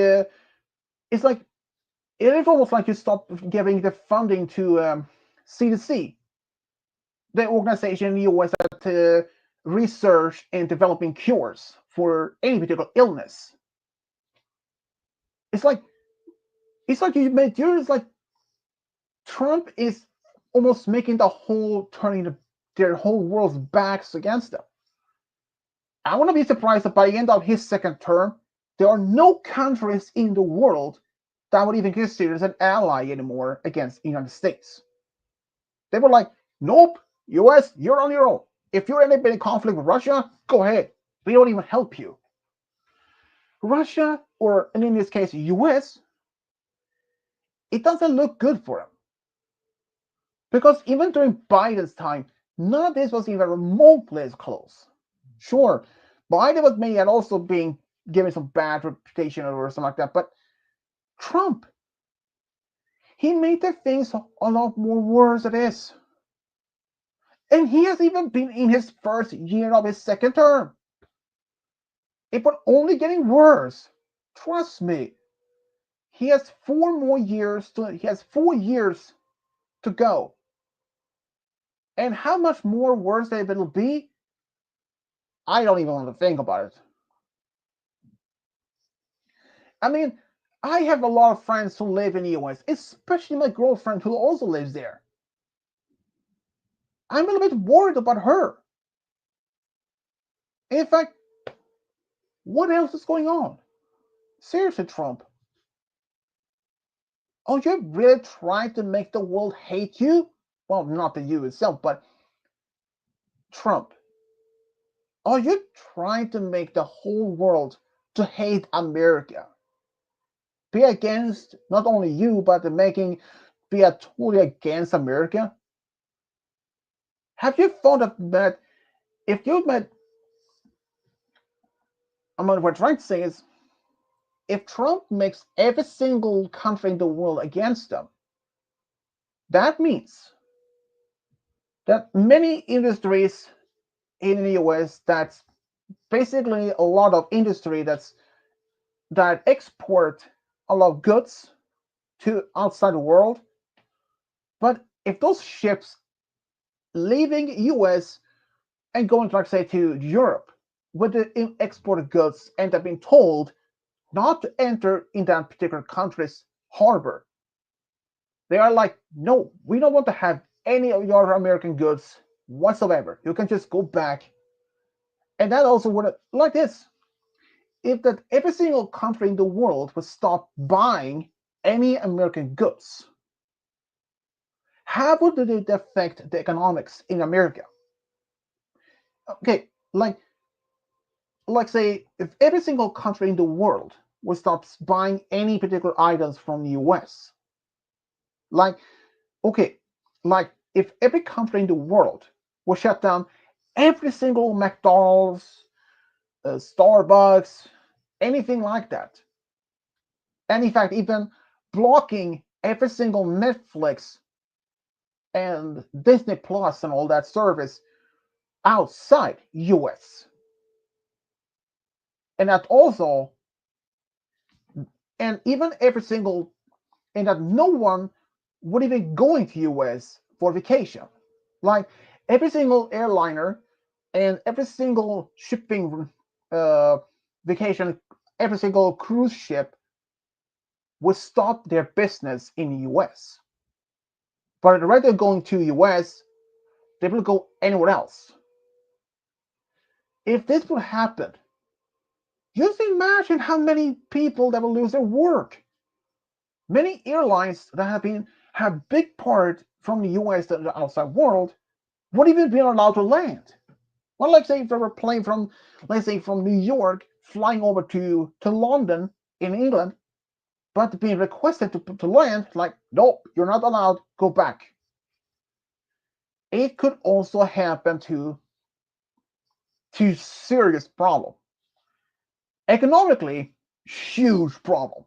It's like it is almost like you stop giving the funding to CDC, the organization in the US that research and developing cures for any particular illness. It's like you made yours like Trump is almost making the whole turning their whole world's backs against them. I wouldn't be surprised if by the end of his second term, there are no countries in the world that would even consider as an ally anymore against the United States. They were like, nope, US, you're on your own. If you're in any conflict with Russia, go ahead. We don't even help you. Russia, or in this case, US, it doesn't look good for them. Because even during Biden's time, none of this was even remotely as close. Sure, Biden was maybe also being given some bad reputation or something like that, but Trump, he made the things a lot more worse than this. And he has even been in his first year of his second term. It was only getting worse. Trust me. He has 4 years to go. And how much more worse it'll be, I don't even want to think about it. I mean, I have a lot of friends who live in the US, especially my girlfriend who also lives there. I'm a little bit worried about her. In fact, what else is going on? Seriously, Trump. Are you really trying to make the world hate you? Well, not the you itself, but Trump. Are you trying to make the whole world to hate America? Be against not only you, but be totally against America? Have you thought of that? If you met, I mean, what I'm trying to say is, if Trump makes every single country in the world against them, that means that many industries in the US, that's basically a lot of industry that export a lot of goods to outside the world. But if those ships leaving US and going, like say, to Europe with the exported goods end up being told not to enter in that particular country's harbor, they are like, no, we don't want to have any of your American goods whatsoever. You can just go back. And that also would, like this, if that every single country in the world would stop buying any American goods, how would it affect the economics in America? Okay, like say, if every single country in the world would stop buying any particular items from the US, like, okay, like if every country in the world would shut down every single McDonald's, Starbucks, anything like that, and in fact, even blocking every single Netflix and Disney Plus and all that service outside US. And that also, and even every single, and that no one would even go into US for vacation. Like every single airliner and every single shipping uh, vacation, every single cruise ship would stop their business in the US. But rather than going to US, they will go anywhere else. If this would happen, just imagine how many people that will lose their work. Many airlines that have big part from the US to the outside world wouldn't even be allowed to land. Well, like say if they were playing from, let's say from New York, flying over to London in England, but being requested to land, like, nope, you're not allowed, go back. it could also happen to serious problem. Economically, huge problem.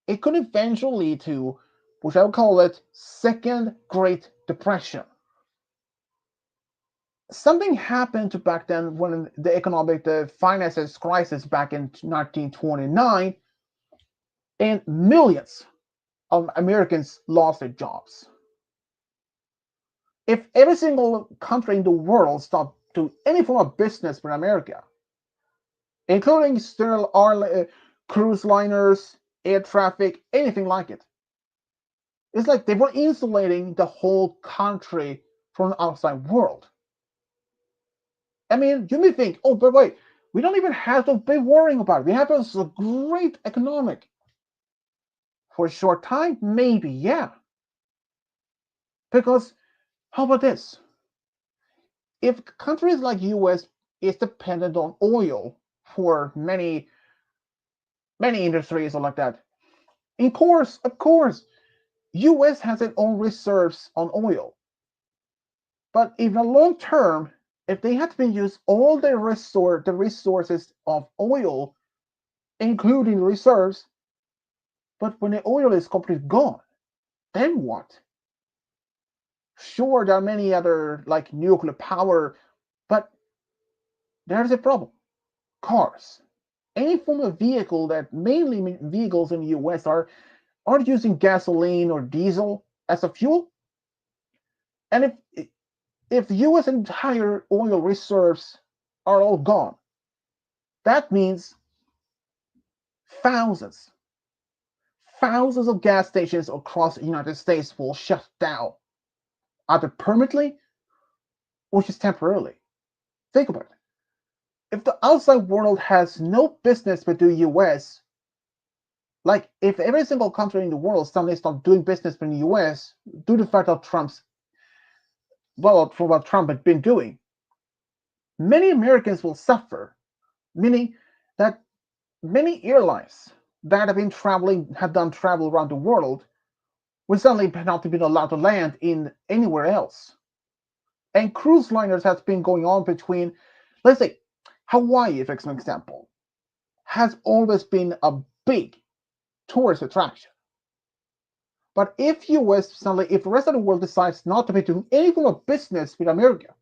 It could eventually lead to, which I would call it, Second Great Depression. Something happened to back then when the finances crisis back in 1929, and millions of Americans lost their jobs. If every single country in the world stopped doing any form of business with America, including still cruise liners, air traffic, anything like it, it's like they were insulating the whole country from the outside world. I mean, you may think, oh, but wait, we don't even have to be worrying about it. We have a great economic. For a short time, maybe, yeah. Because how about this? If countries like US is dependent on oil for many industries or like that, of course, US has its own reserves on oil. But in the long term, if they had to use all the resources of oil, including reserves, but when the oil is completely gone, then what? Sure, there are many other like nuclear power, but there's a problem. Cars. Any form of vehicle that mainly vehicles in the US are using gasoline or diesel as a fuel. And if US entire oil reserves are all gone, that means thousands, thousands of gas stations across the United States will shut down, either permanently or just temporarily. Think about it. If the outside world has no business with the US, like if every single country in the world suddenly stopped doing business with the US due to the fact of for what Trump had been doing, many Americans will suffer, meaning that many airlines that have done travel around the world will suddenly not be allowed to land in anywhere else. And cruise liners has been going on between, let's say, Hawaii, for example, has always been a big tourist attraction. But if US suddenly, if the rest of the world decides not to be doing any form of business with America,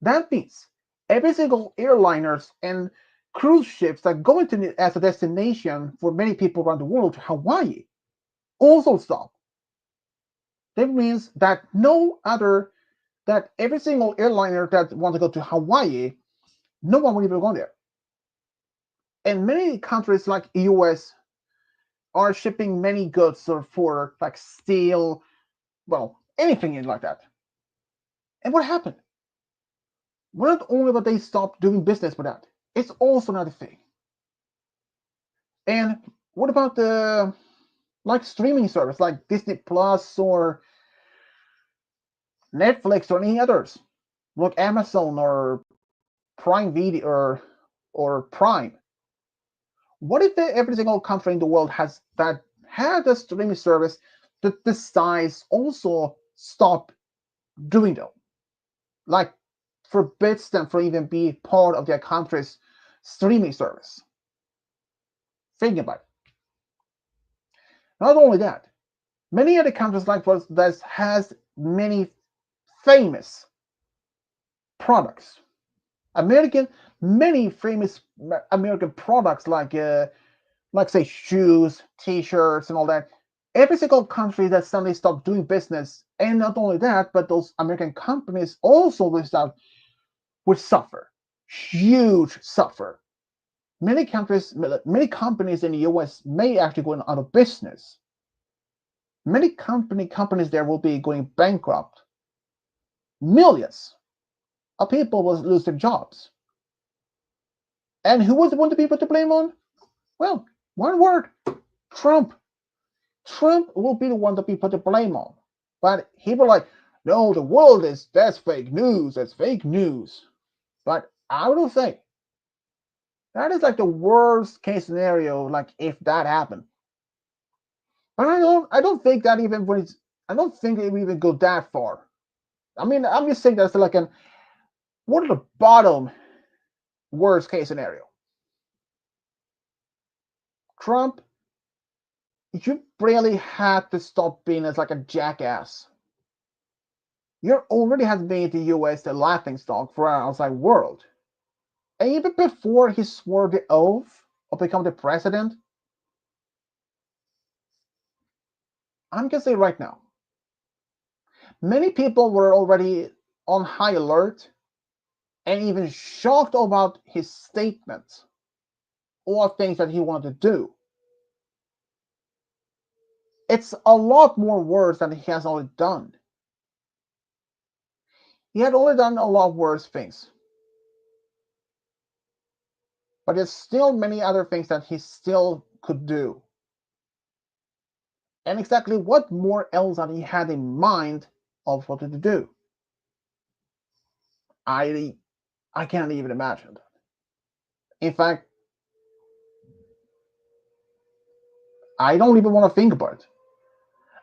that means every single airliners and cruise ships that go into as a destination for many people around the world to Hawaii also stop. That means that that every single airliner that wants to go to Hawaii, no one will even go there. And many countries like US are shipping many goods for like steel, well, anything like that. And what happened? Not only that they stopped doing business with that, it's also another thing. And what about the like streaming service like Disney Plus or Netflix or any others, like Amazon or Prime Video or Prime? What if every single country in the world has that had a streaming service that decides also stop doing them, like forbids them from even being part of their country's streaming service? Think about it. Not only that, many other countries like us that has many famous products. Many famous American products like say shoes, T-shirts, and all that. Every single country that suddenly stopped doing business, and not only that, but those American companies also would suffer, huge suffer. Many companies in the U.S. may actually go out of business. Many companies there will be going bankrupt. Millions of people will lose their jobs. And who was one of the people to blame on? Well, one word: Trump. Trump will be the one to be put the blame on. But he will like, no, the world that's fake news. That's fake news. But I don't think that is like the worst case scenario. Like if that happened, but I don't think that even when I don't think it would even go that far. I mean, I'm just saying that's like an what are the bottom worst case scenario? Trump, you really had to stop being as like a jackass. You already had made the US the laughing stock for our outside world. And even before he swore the oath of becoming the president, I'm gonna say right now, many people were already on high alert and even shocked about his statements or things that he wanted to do. It's a lot more worse than he has already done. He had only done a lot worse things, but there's still many other things that he still could do. And exactly what more else that he had in mind of what to do, I I can't even imagine. In fact, I don't even want to think about it.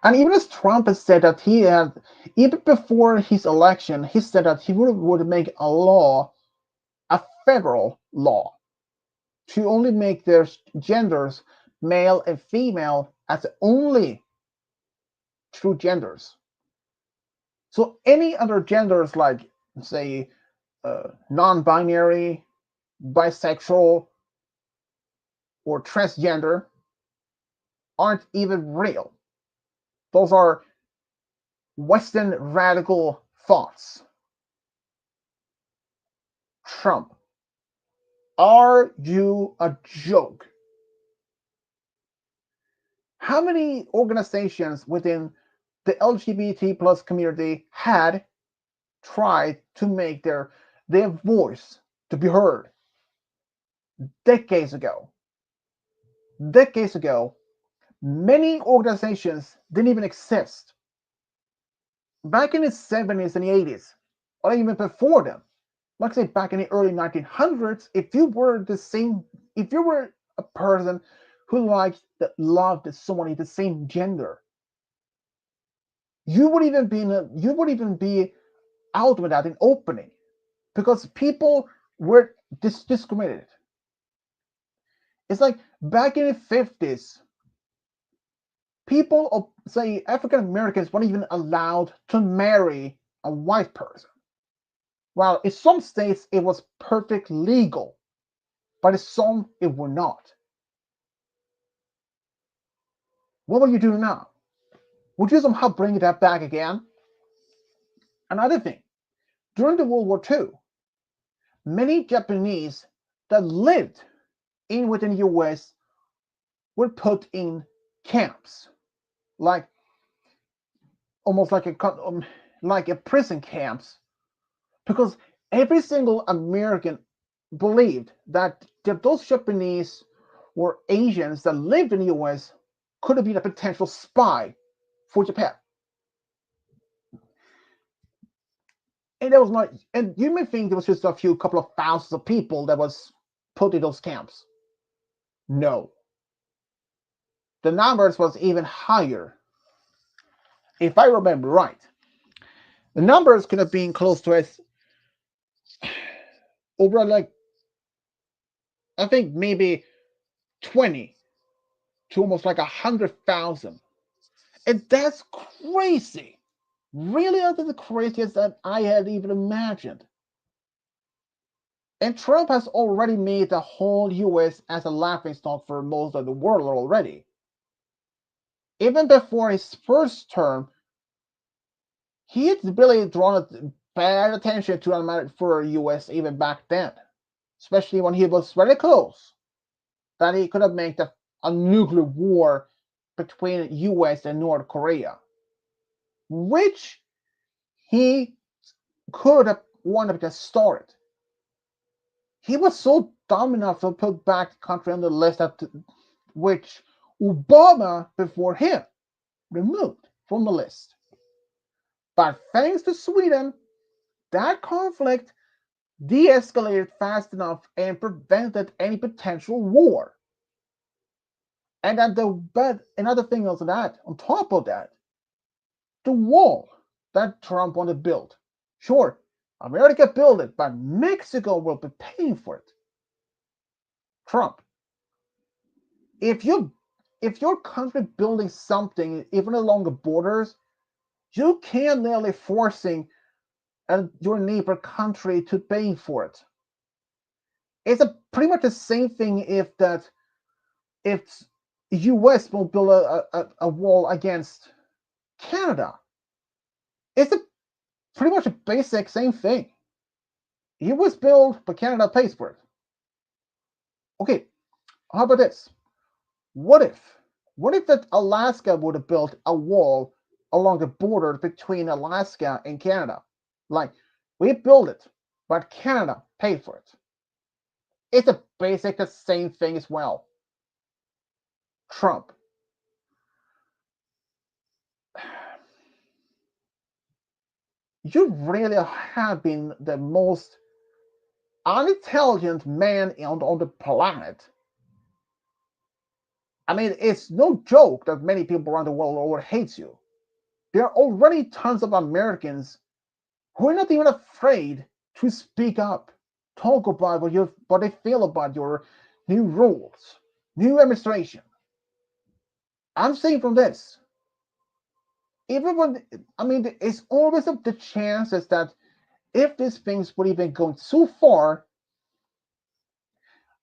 And even as Trump has said that he had, even before his election, he said that he would make a law, a federal law, to only make their genders male and female as the only true genders. So any other genders like, say, non-binary, bisexual, or transgender aren't even real. Those are Western radical thoughts. Trump, are you a joke? How many organizations within the LGBT plus community had tried to make their voice to be heard decades ago? Decades ago, many organizations didn't even exist. Back in the 70s and the 80s, or even before them, like say back in the early 1900s, if you were a person who liked that loved somebody the same gender, you would even be out with that in opening because people were discriminated. It's like back in the 50s, people of say African Americans weren't even allowed to marry a white person. Well, in some states it was perfect legal, but in some it were not. What will you do now? Would you somehow bring that back again? Another thing, during the World War II, many Japanese that lived in within the US were put in camps, like almost like a prison camps, because every single American believed that those Japanese or Asians that lived in the US could have been a potential spy for Japan. And there was not, and you may think there was just a few couple of thousands of people that was put in those camps. No, the numbers was even higher. If I remember right, the numbers could have been close to as over like I think maybe 20 to almost like 100,000, and that's crazy. Really, out of the craziest that I had even imagined. And Trump has already made the whole US as a laughingstock for most of the world already. Even before his first term, he had really drawn bad attention to America for US even back then, especially when he was very close that he could have made a nuclear war between US and North Korea, which he could have wanted to start. He was so dumb enough to put back the country on the list that which Obama before him removed from the list. But thanks to Sweden, that conflict de-escalated fast enough and prevented any potential war. And then another thing also that on top of that, the wall that Trump wanted to build. Sure, America built it, but Mexico will be paying for it. Trump, if you if your country building something even along the borders, you can't nearly forcing your neighbor country to pay for it. It's pretty much the same thing if U.S. will build a wall against Canada. It's pretty much a basic same thing. U.S. build, but Canada pays for it. Okay, how about this? What if? What if that Alaska would have built a wall along the border between Alaska and Canada? Like, we built it, but Canada paid for it. It's a basic the same thing as well. Trump. You really have been the most unintelligent man on the planet. I mean, it's no joke that many people around the world already hate you. There are already tons of Americans who are not even afraid to speak up, talk about what they feel about your new rules, new administration. I'm saying from this, even when I mean, it's always the chances that if these things would even go too far,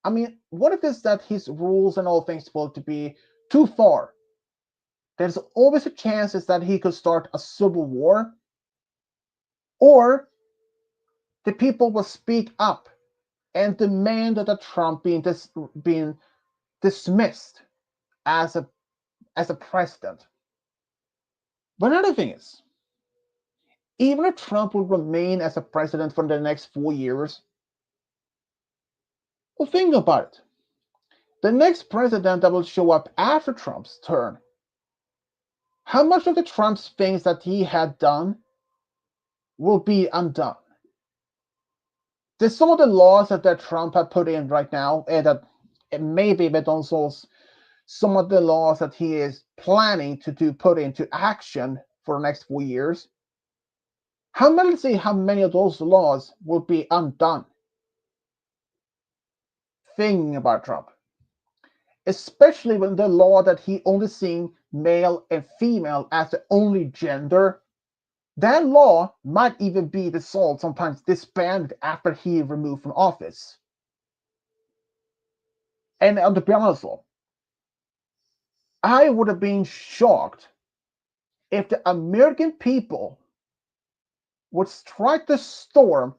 I mean, what if it's that his rules and all things supposed to be too far? There's always a chance that he could start a civil war, or the people will speak up and demand that Trump being dismissed as a president. But another thing is, even if Trump will remain as a president for the next 4 years, well, think about it. The next president that will show up after Trump's turn, how much of the Trump's things that he had done will be undone? There's some of the laws that Trump had put in right now, and that maybe, but also some of the laws that he is planning to put into action for the next 4 years. Let's see how many of those laws will be undone. Thinking about Trump, especially when the law that he only seeing male and female as the only gender, that law might even be dissolved, sometimes disbanded after he removed from office. And on the balance law, I would have been shocked if the American people would strike the storm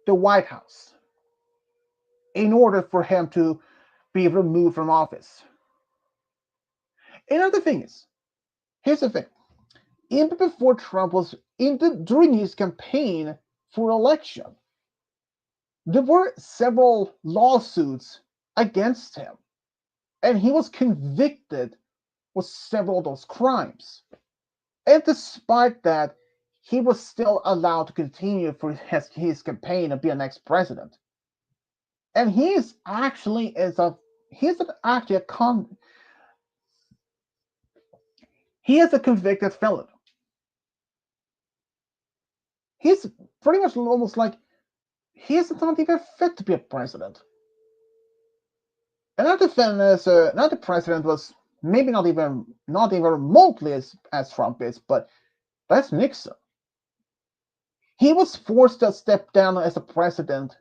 the White House in order for him to be removed from office. Another thing is, here's the thing. Even before Trump was during his campaign for election, there were several lawsuits against him, and he was convicted with several of those crimes. And despite that, he was still allowed to continue for his campaign and be the next president. And he's actually actually he is a convicted felon. He's pretty much almost like he's not even fit to be a president. Another another president was maybe not even remotely as Trump is, but that's Nixon. He was forced to step down as a president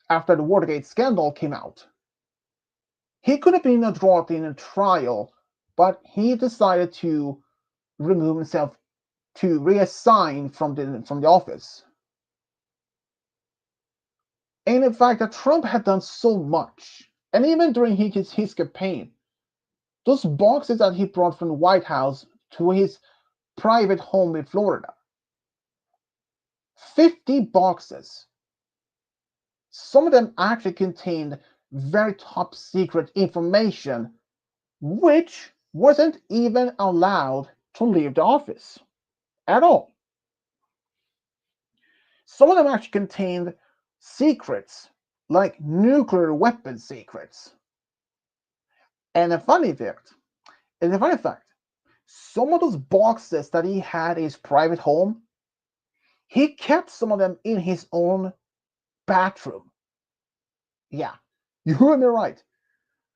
after the Watergate scandal came out. He could have been brought in a trial, but he decided to remove himself, to reassign from the office. And in fact, that Trump had done so much, and even during his campaign, those boxes that he brought from the White House to his private home in Florida, 50 boxes. Some of them actually contained very top secret information, which wasn't even allowed to leave the office at all. Some of them actually contained secrets, like nuclear weapon secrets. And the funny fact, some of those boxes that he had in his private home, He kept some of them in his own bathroom. Yeah, you heard me right.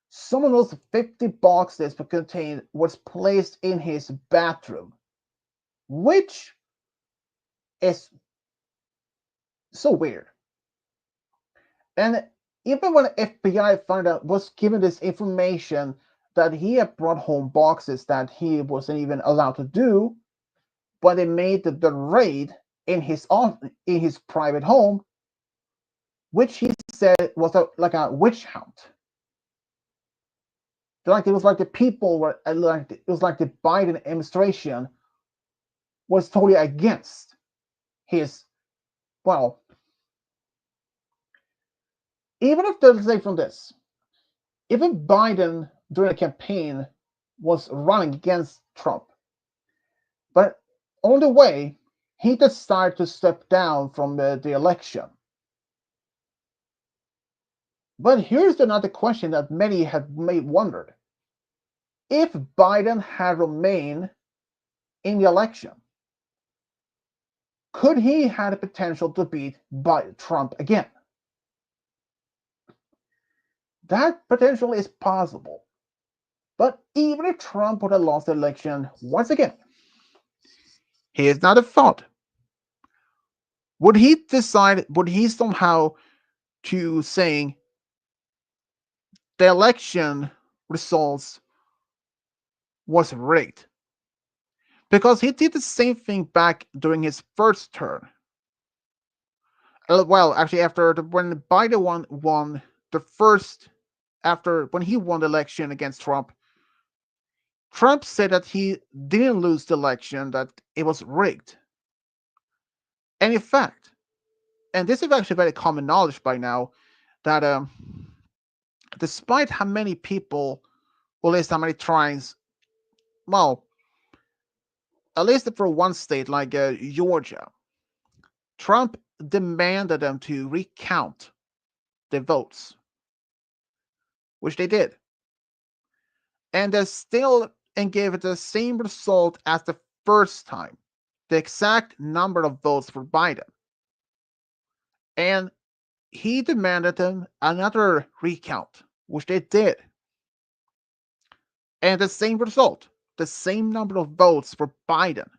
Some of those 50 boxes were contained was placed in his bathroom, which is so weird. And even when the FBI found out, was given this information that he had brought home boxes that he wasn't even allowed to do, but they made the raid in his private home, which he said was like a witch hunt. Like it was like the people were like it was like the Biden administration was totally against his, well, even if let's say from this, even Biden during the campaign was running against Trump, but on the way he decided to step down from the election. But here's another question that many have may wondered: if Biden had remained in the election, could he have the potential to beat Trump again? That potential is possible. But even if Trump would have lost the election once again, he is not a fraud. Would he somehow to saying the election results was rigged? Because he did the same thing back during his first term. Well, actually, when Biden won the first, after when he won the election against Trump, Trump said that he didn't lose the election, that it was rigged. And in fact, and this is actually very common knowledge by now, that despite how many people, or at least how many tries, well, at least for one state like Georgia, Trump demanded them to recount the votes, which they did. And they still and gave it the same result as the first time, the exact number of votes for Biden. And he demanded them another recount, which they did. And the same result, the same number of votes for Biden.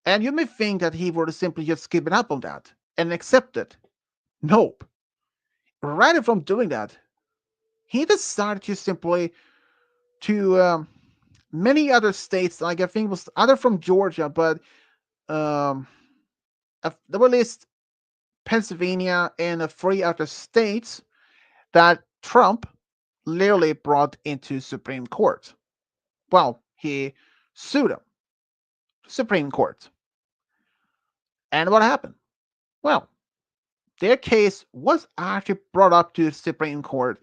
And you may think that he would have simply just given up on that and accepted. Nope. Rather from doing that, he decided to simply to many other states, like I think it was other from Georgia, but um, there were at least Pennsylvania and 3 other states that Trump literally brought into Supreme Court. Well, he sued them, Supreme Court. And what happened? Well, their case was actually brought up to the Supreme Court,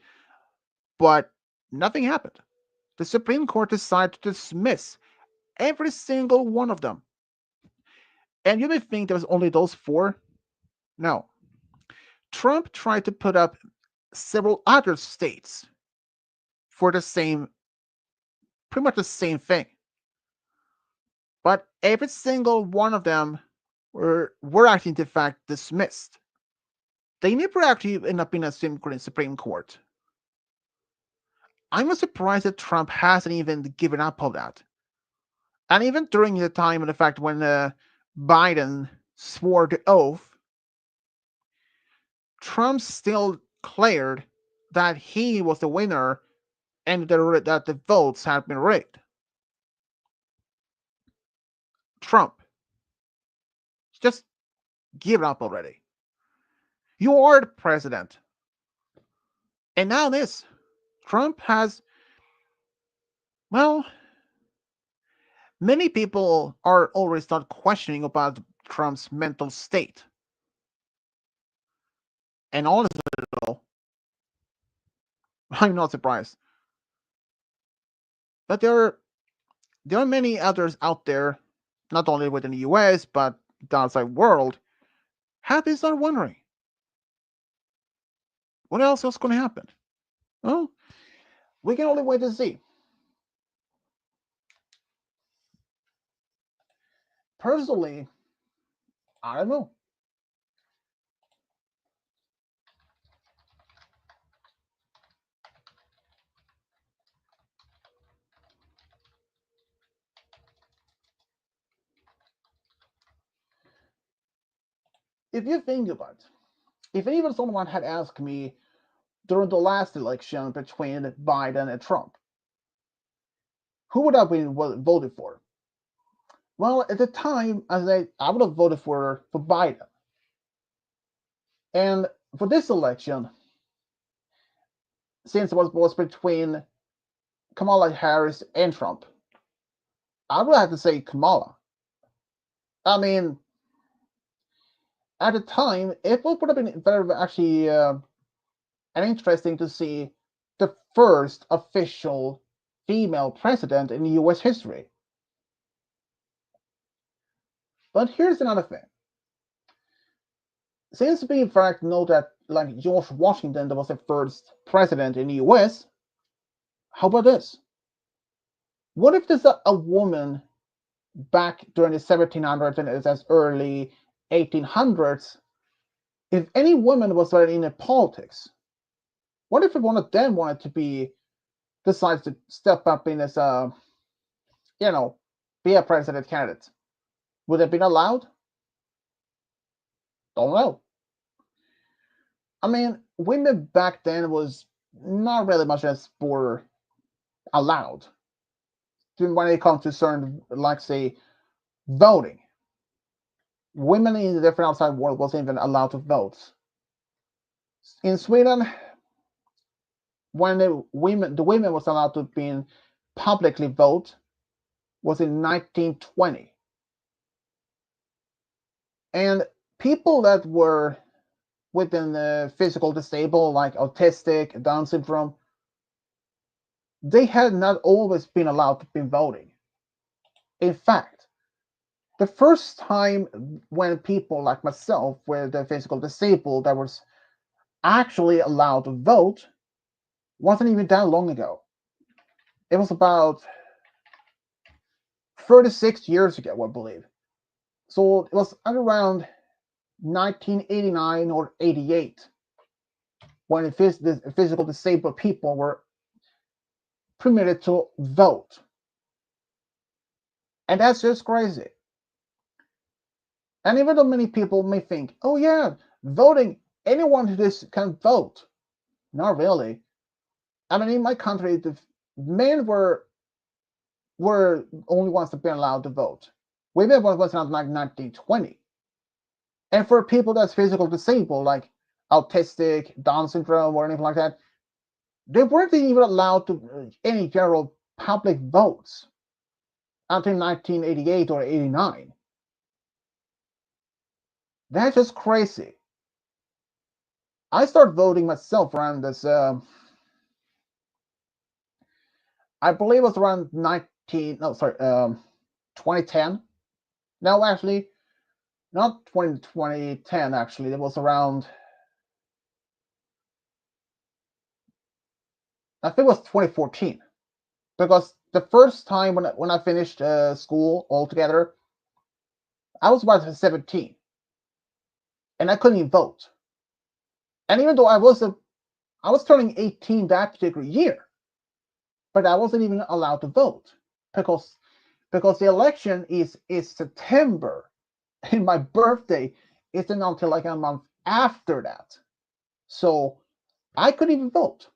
but nothing happened. The Supreme Court decided to dismiss every single one of them. And you may think there was only those 4. No. Trump tried to put up several other states for the same, pretty much the same thing. But every single one of them were actually, in fact, dismissed. They never actually ended up in a Supreme Court. I'm surprised that Trump hasn't even given up on that. And even during the time, in fact, when Biden swore the oath, Trump still declared that he was the winner and that the votes had been rigged. Trump, just give it up already. You are the president. And now this, Trump has, well, many people are already start questioning about Trump's mental state. And honestly, I'm not surprised. But there are many others out there, not only within the US, but the outside world, have they start wondering, what else is going to happen? Well, we can only wait to see. Personally, I don't know. If you think about it, if even someone had asked me during the last election between Biden and Trump, who would I have been voted for? Well, at the time, I would have voted for Biden. And for this election, since it was between Kamala Harris and Trump, I would have to say Kamala. I mean, at the time, it would have been very actually and interesting to see the first official female president in U.S. history. But here's another thing. Since we in fact know that like George Washington was the first president in the U.S., how about this? What if there's a woman back during the 1700s and as early 1800s? If any woman was in politics, what if one of them wanted to be decides to step up in as a you know be a president candidate? Would it have been allowed? Don't know. I mean, women back then was not really much as for allowed when it comes to certain, like say, voting. Women in the different outside world wasn't even allowed to vote. In Sweden, when the women was allowed to be publicly vote was in 1920, and people that were within the physical disabled, like autistic, Down syndrome, they had not always been allowed to be voting. In fact, the first time when people like myself with the physical disabled that was actually allowed to vote wasn't even that long ago. It was about 36 years ago, I believe. So it was around 1989 or 88 when the physical disabled people were permitted to vote. And that's just crazy. And even though many people may think, oh yeah, voting, anyone who just can vote. Not really. I mean, in my country, the men were only ones that been allowed to vote. Women was not like 1920. And for people that's physical disabled, like autistic, Down syndrome, or anything like that, they weren't even allowed to any general public votes until 1988 or 89. That's just crazy. I started voting myself around this. I believe it was around 2010. No, actually, not 2010. Actually, it was around. I think it was 2014 because the first time when I finished school altogether, I was about 17 and I couldn't even vote. And even though I was turning 18 that particular year, but I wasn't even allowed to vote because the election is September, and my birthday isn't until like a month after that. So I couldn't even vote.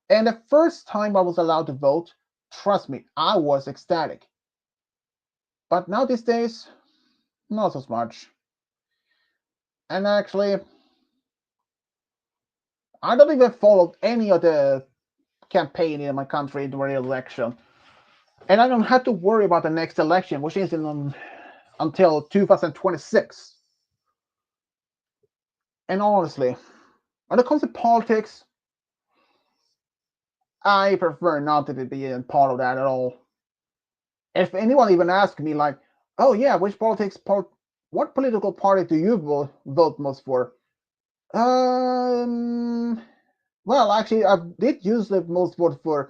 And the first time I was allowed to vote, trust me, I was ecstatic. But now these days, not as much. And actually, I don't even follow any of the campaign in my country during the election. And I don't have to worry about the next election, which is until 2026. And honestly, when it comes to politics, I prefer not to be a part of that at all. If anyone even asks me, like, oh yeah, what political party do you vote most for? Um, well, actually, I did use the most vote for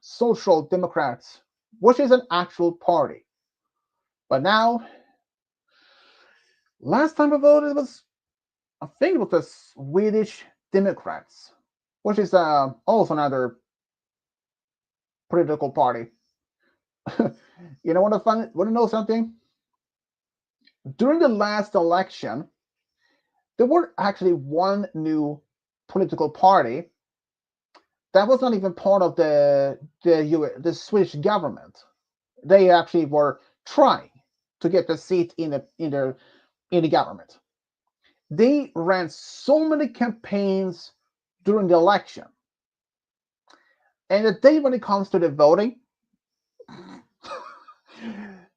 Social Democrats, which is an actual party. But now, last time I voted was, I think it was the Swedish Democrats, which is also another political party. You know what? Want to know something? During the last election, there were actually one new political party that was not even part of the Swedish government. They actually were trying to get the seat in the government. They ran so many campaigns during the election, and the day when it comes to the voting,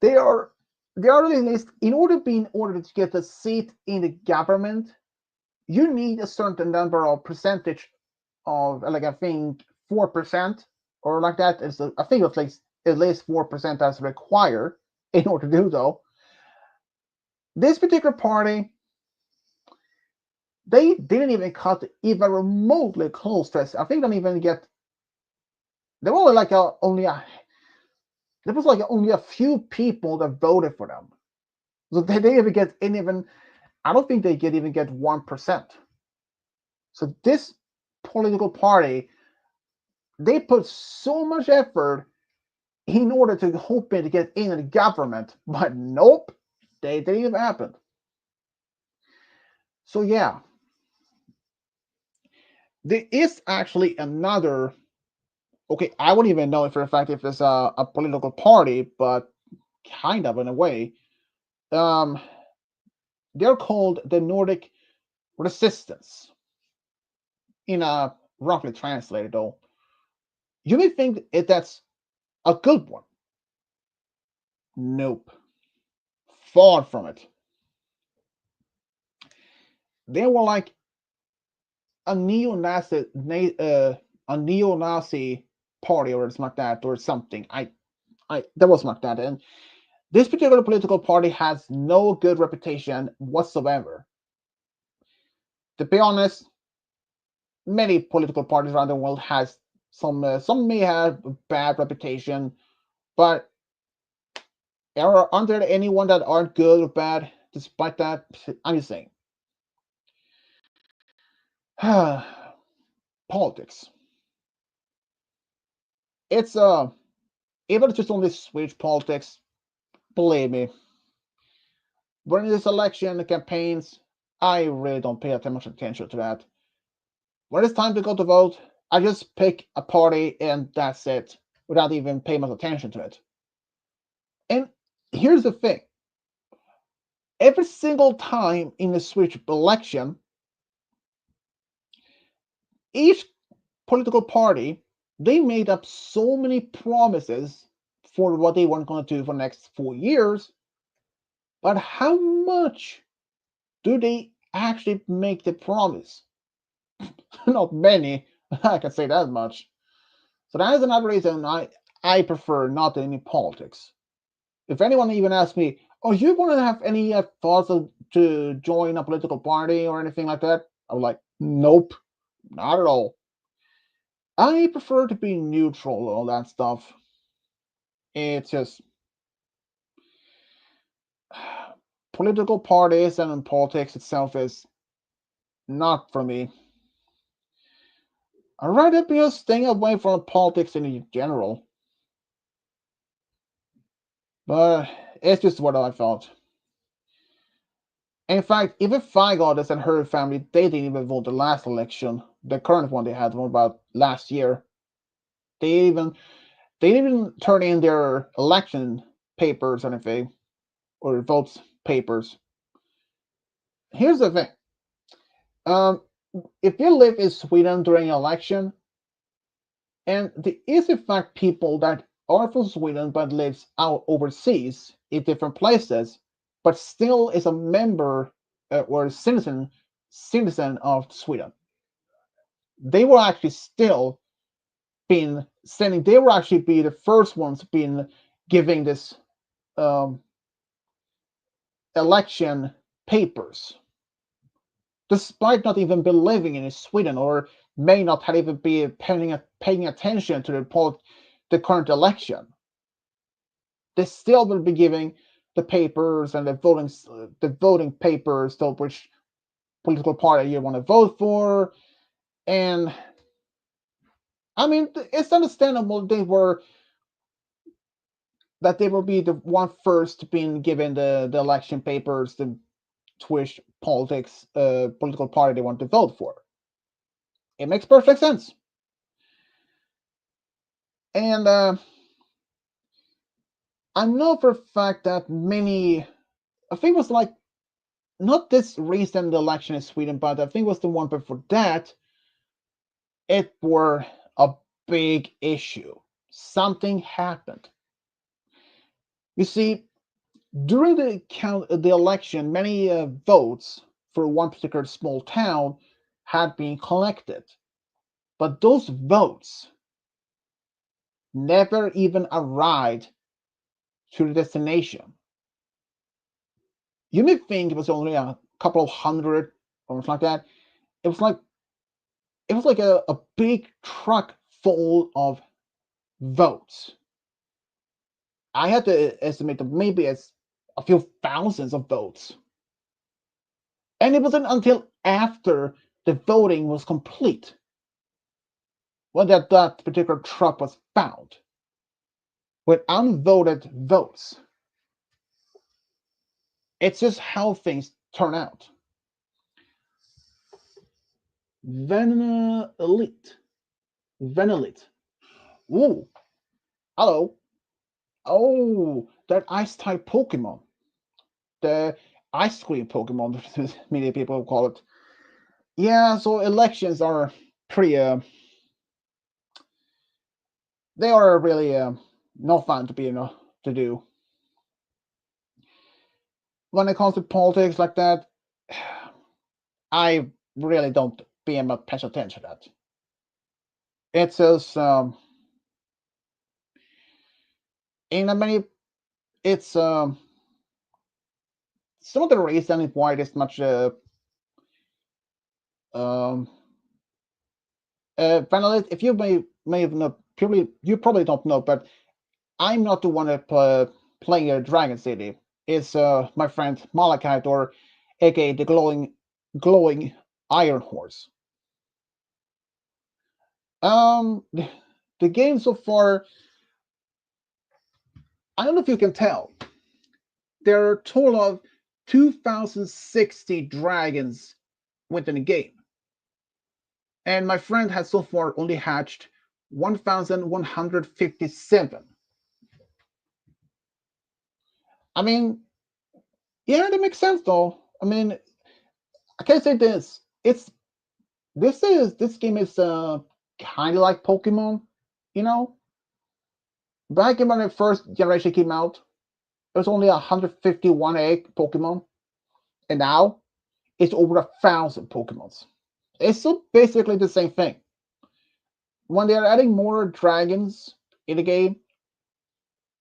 they are they are really list in order to get a seat in the government. You need a certain number of percentage of, like, I think 4% or like that. Is I think it's like at least 4% as required in order to do so. This particular party, they didn't even cut even remotely close to this. I think they didn't even get. There were only like there was like only a few people that voted for them. So they didn't even get any even. I don't think they get even get 1%. So this political party, they put so much effort in order to hoping to get in the government, but nope, they didn't even happen. So yeah, there is actually another. Okay, I wouldn't even know if for a fact if it's a political party, but kind of in a way. Um, they're called the Nordic Resistance. In a roughly translated, though, you may think that's a good one. Nope, far from it. They were like a neo-Nazi, a neo-Nazi party or something like that, or something. That was like that, and this particular political party has no good reputation whatsoever. To be honest, many political parties around the world has some may have a bad reputation, but aren't there anyone that aren't good or bad despite that? I'm just saying. Politics. It's even if it's just only Swedish politics, believe me, during this election campaigns, I really don't pay that much attention to that. When it's time to go to vote, I just pick a party and that's it, without even paying much attention to it. And here's the thing: every single time in the Swedish election, each political party, they made up so many promises for what they weren't going to do for the next 4 years, but how much do they actually make the promise? Not many, I can say that much. So that is another reason I prefer not any politics. If anyone even asks me, "Oh, you want to have any thoughts to join a political party or anything like that?" I'm like, "Nope, not at all." I prefer to be neutral on all that stuff. It's just political parties and politics itself is not for me. I'd rather be just staying away from politics in general. But it's just what I felt. In fact, even Feigoddess and her family, they didn't even vote the last election. The current one they had, one about last year. They even they didn't even turn in their election papers or anything, or votes papers. Here's the thing. Um, if you live in Sweden during an election, and there is in fact people that are from Sweden but lives out overseas in different places, but still is a member or a citizen of Sweden. They will actually still been sending. They will actually be the first ones been giving this um, election papers, despite not even be living in Sweden or may not have even be paying attention to the current election. They still will be giving the papers and the voting papers told which political party you want to vote for. And I mean, it's understandable they will be the one first being given the election papers, the Twitch politics political party they want to vote for. It makes perfect sense. And I know for a fact that I think it was like, not this recent election in Sweden, but I think it was the one before that, it were a big issue. Something happened. You see, during the election, many votes for one particular small town had been collected, but those votes never even arrived to the destination. You may think it was only a couple of hundred or something like that. It was like a big truck full of votes. I had to estimate that maybe it's a few thousands of votes. And it wasn't until after the voting was complete when that particular truck was found with unvoted votes. It's just how things turn out. Vanillite. Vanillite. Ooh, hello. Oh, that ice type Pokemon. The ice cream Pokemon, many people call it. Yeah, so elections are pretty, they are really no fun to be, to do. When it comes to politics like that, I really don't pay much attention to that. It's just, in a many, it's some of the reason why it is much um finally, if you may have not, probably don't know, but I'm not the one that playing Dragon City. It's my friend Malachite, or aka the glowing Iron Horse. The game so far, I don't know if you can tell, there are a total of 2,060 dragons within the game. And my friend has so far only hatched 1,157. I mean, yeah, that makes sense though. I mean, I can say this. This game is kind of like Pokemon, you know? Back when the first generation came out, it was only 151 egg Pokemon, and now it's over 1,000 Pokemons. It's so basically the same thing. When they are adding more dragons in the game,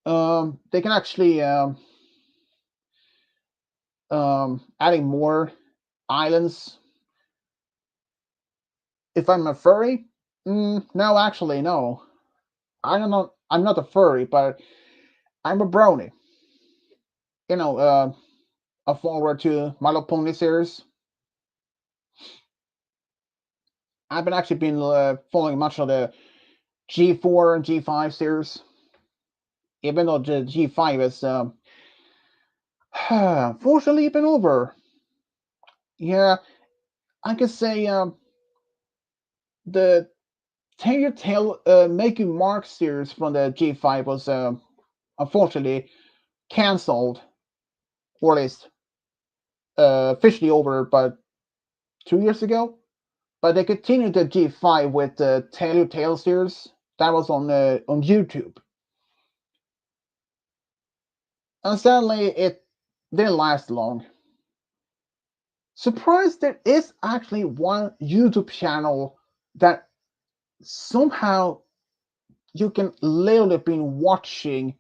they can actually adding more islands. If I'm a furry, no, actually, no. I'm not a furry, but I'm a brownie. You know, a forward to My Little Pony series. I've been actually been following much of the G4 and G5 series, even though the G5 is fortunately been over. Yeah, I could say the Telltale Making Mark series from the G5 was unfortunately cancelled, or at least officially over, but 2 years ago. But they continued the G5 with the Telltale series that was on YouTube. And sadly, it didn't last long. Surprised there is actually one YouTube channel that somehow you can literally be watching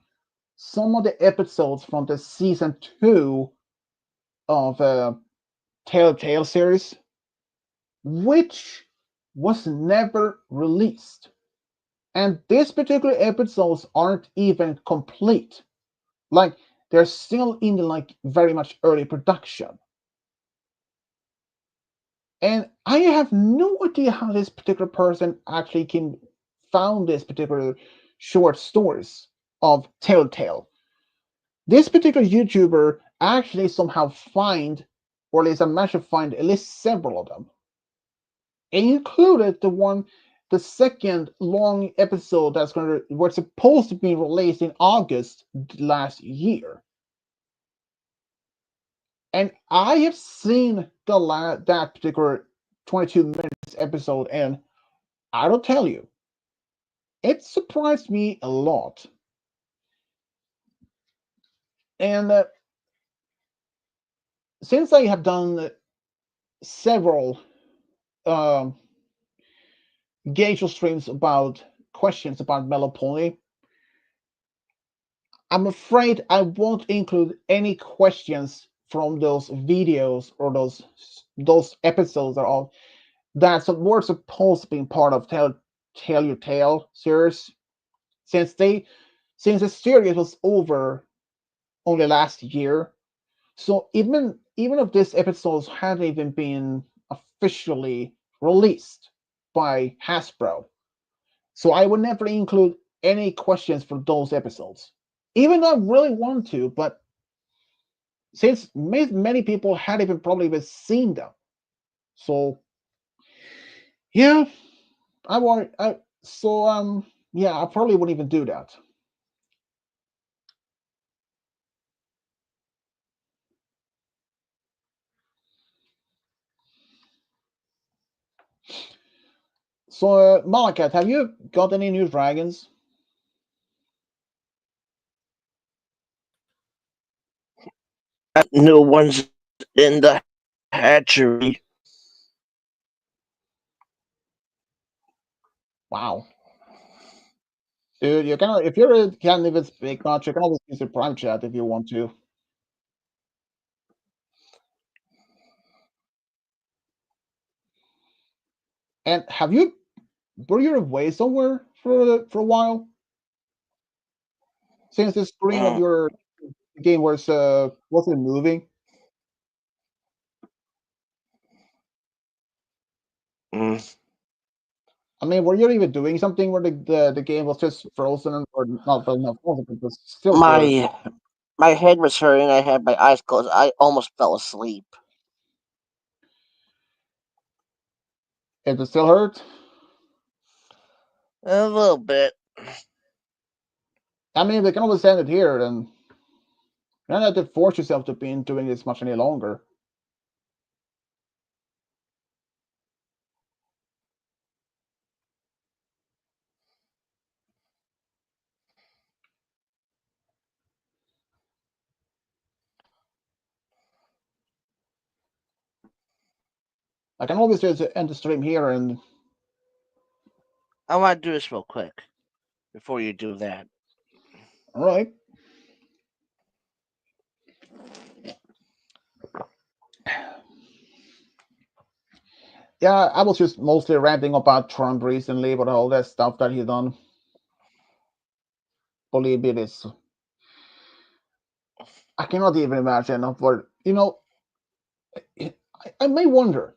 some of the episodes from the season 2 of Telltale series, which was never released. And these particular episodes aren't even complete. Like, They're still in the like very much early production. And I have no idea how this particular person actually can found this particular short stories of Telltale. This particular YouTuber actually somehow find, or at least I managed to find at least several of them. It included the second long episode that's going to was supposed to be released in August last year. And I have seen that particular 22 minutes episode, and I will tell you, it surprised me a lot. And since I have done several um, gauge streams about questions about Melopony, I'm afraid I won't include any questions from those videos or those episodes that are that were supposed to be part of Tell Your Tale series, since the series was over only last year. So even if these episodes hadn't even been officially released by Hasbro, so I would never include any questions for those episodes. Even though I really want to, but since many people hadn't even probably even seen them, so yeah, I want I so yeah, I probably wouldn't even do that. So Malakat, have you got any new dragons? New ones in the hatchery. Wow. Dude, you can if you can't even speak much, you can always use your prime chat if you want to. And have you were you away somewhere for a while since the screen of Mm, your game wasn't moving? mm. I mean, were you even doing something where the game was just frozen or not? Well, not frozen, but was still sort of. My my head was hurting. I had my eyes closed. I almost fell asleep. It still hurt. A little bit. I mean, they can always end it here, and you don't have to force yourself to be doing this much any longer. I can always just end the stream here, and I want to do this real quick before you do that. all right. Yeah, I was just mostly ranting about Trump recently, but all that stuff that he done. Believe it is, I cannot even imagine of what I may wonder.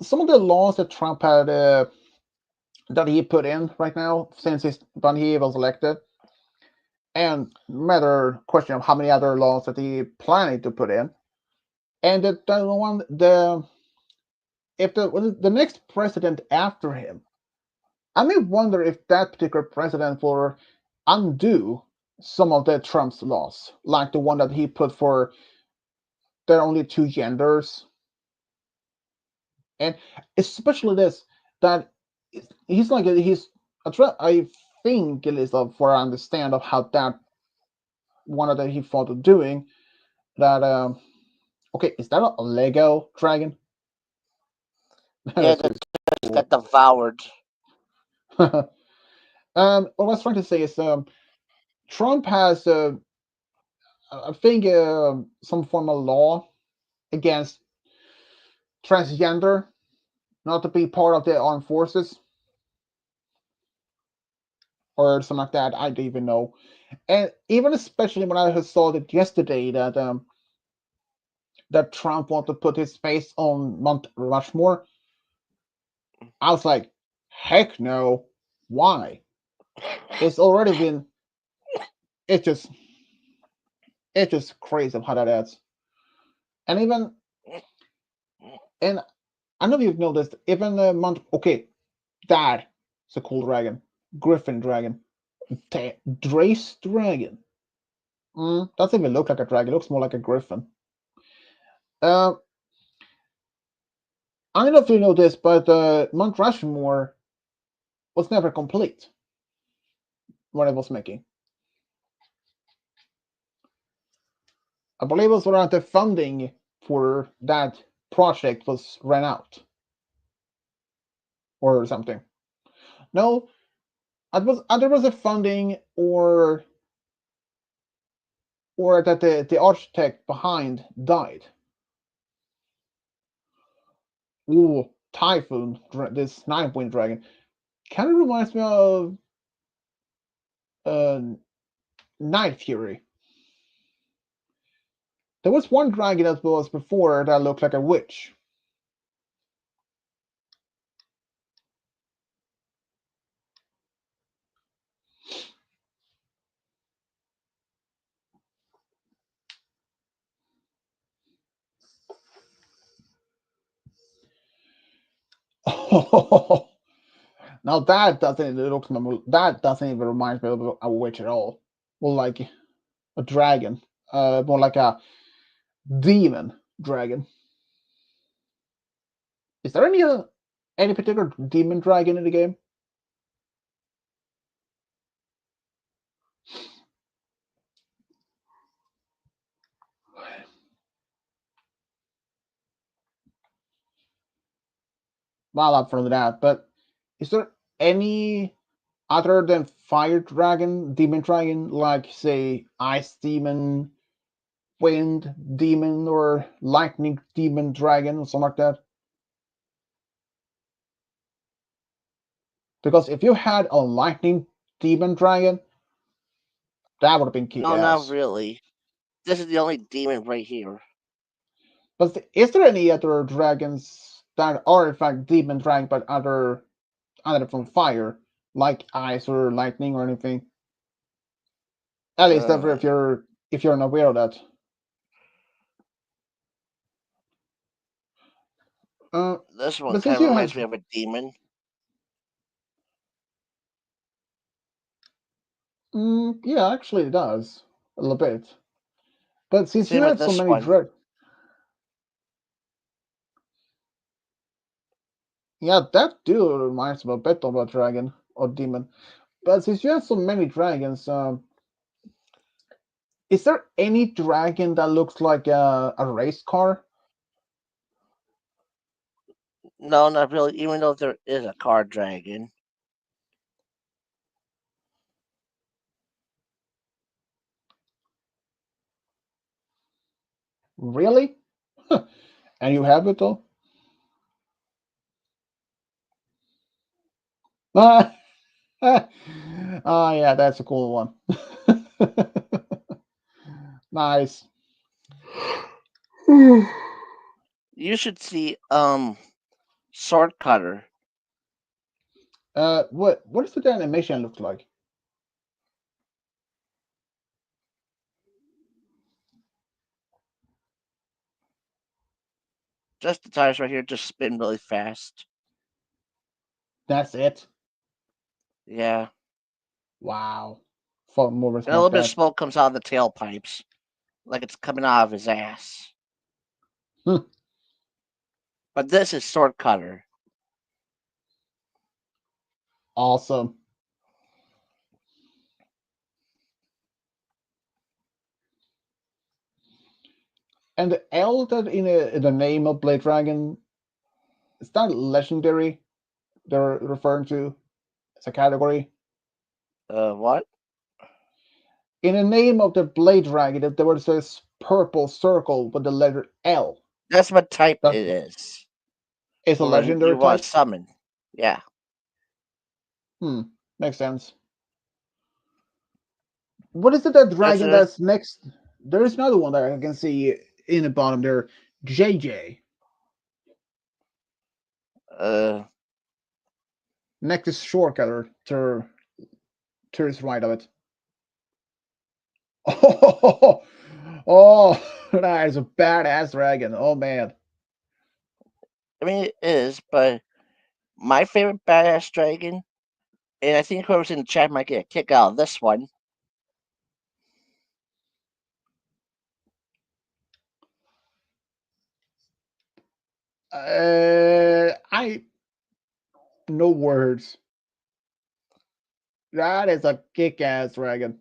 Some of the laws that Trump had that he put in right now since when he was elected, and matter question of how many other laws that he planning to put in, and the one the if the next president after him, I may wonder if that particular president will undo some of the Trump's laws, like the one that he put for there are only two genders, and especially this that he's like I think at least of what I understand of how that one that he thought of doing that okay, is that a Lego dragon? Yeah, That's that just just cool. got devoured. What I was trying to say is Trump has I think some form of law against transgender not to be part of the armed forces or something like that. I don't even know. And even especially when I saw that yesterday that Trump wanted to put his face on Mount Rushmore, I was like, heck no. Why? It's already been. It just it's just crazy how that is. And even and I don't know if you've noticed, even Mount. Okay, that is a cool dragon, Griffin dragon, Drace dragon. Doesn't even look like a dragon. It looks more like a griffin. Uh, I don't know if you know this, but Mount Rushmore was never complete when it was making. I believe it was around the funding for that project was ran out or something. No, it was either was a funding or that the architect behind died. Ooh, Typhoon, this 9-point dragon, kind of reminds me of uh, Night Fury. There was one dragon that was before that looked like a witch. Now that doesn't even remind me of a witch at all. More like a dragon. More like a demon dragon. Is there any particular demon dragon in the game? Well, up from that, but is there any other than fire dragon, demon dragon, like say ice demon, wind demon, or lightning demon dragon, or something like that? Because if you had a lightning demon dragon, that would have been kick No, not ass. really. This is the only demon right here. But is there any other dragons that are in fact demon dragon, but other from fire, like ice or lightning or anything? At least ever Uh, if you're not aware of that. Uh, this one but kind since of you reminds have, me of a demon. yeah, actually it does a little bit. But since you Same with have so this many one. yeah, that do reminds me a bit of a dragon or demon. But since you have so many dragons, is there any dragon that looks like a race car? No, not really. Even though there is a car dragon. Really? And you have it though? Ah, oh yeah, that's a cool one. Nice. You should see Sword Cutter. What does the animation look like? Just the tires right here just spin really fast. That's it. Yeah. Wow. Far more And a like little bit of that. smoke comes out of the tailpipes. Like it's coming out of his ass. Hmm. But this is Sword Cutter. Awesome. And the L that in the name of Blade Dragon, is that legendary they're referring to as a category? What? In the name of the Blade Dragon, if there was this purple circle with the letter L, That's what type that it is. is a For when legendary you want type? to summon. Yeah. Hmm, makes sense. What is it that If dragon there's that's next? There is another one that I can see in the bottom there. JJ. uh Next is shortcutter to his right of it. Oh, oh, that is a badass dragon. Oh man. I mean it is, but my favorite badass dragon, and I think whoever's in the chat might get a kick out of this one. I no words. That is a kick-ass dragon.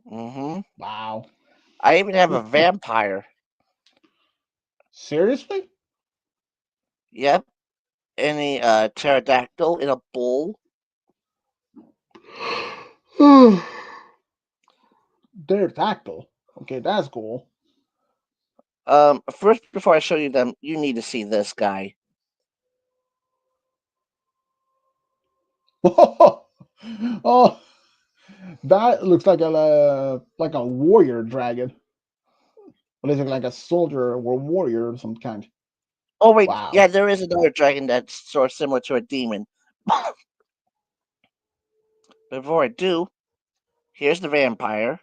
Hmm. Wow. I even have a vampire. Seriously? Yep. And a pterodactyl in a bowl. Pterodactyl. Okay, that's cool. First, before I show you them, you need to see this guy. Oh, that looks like a warrior dragon. What is it, like a soldier or warrior of some kind? Oh wait, Wow. yeah, there is another dragon that's sort of similar to a demon. Before I do, here's the vampire.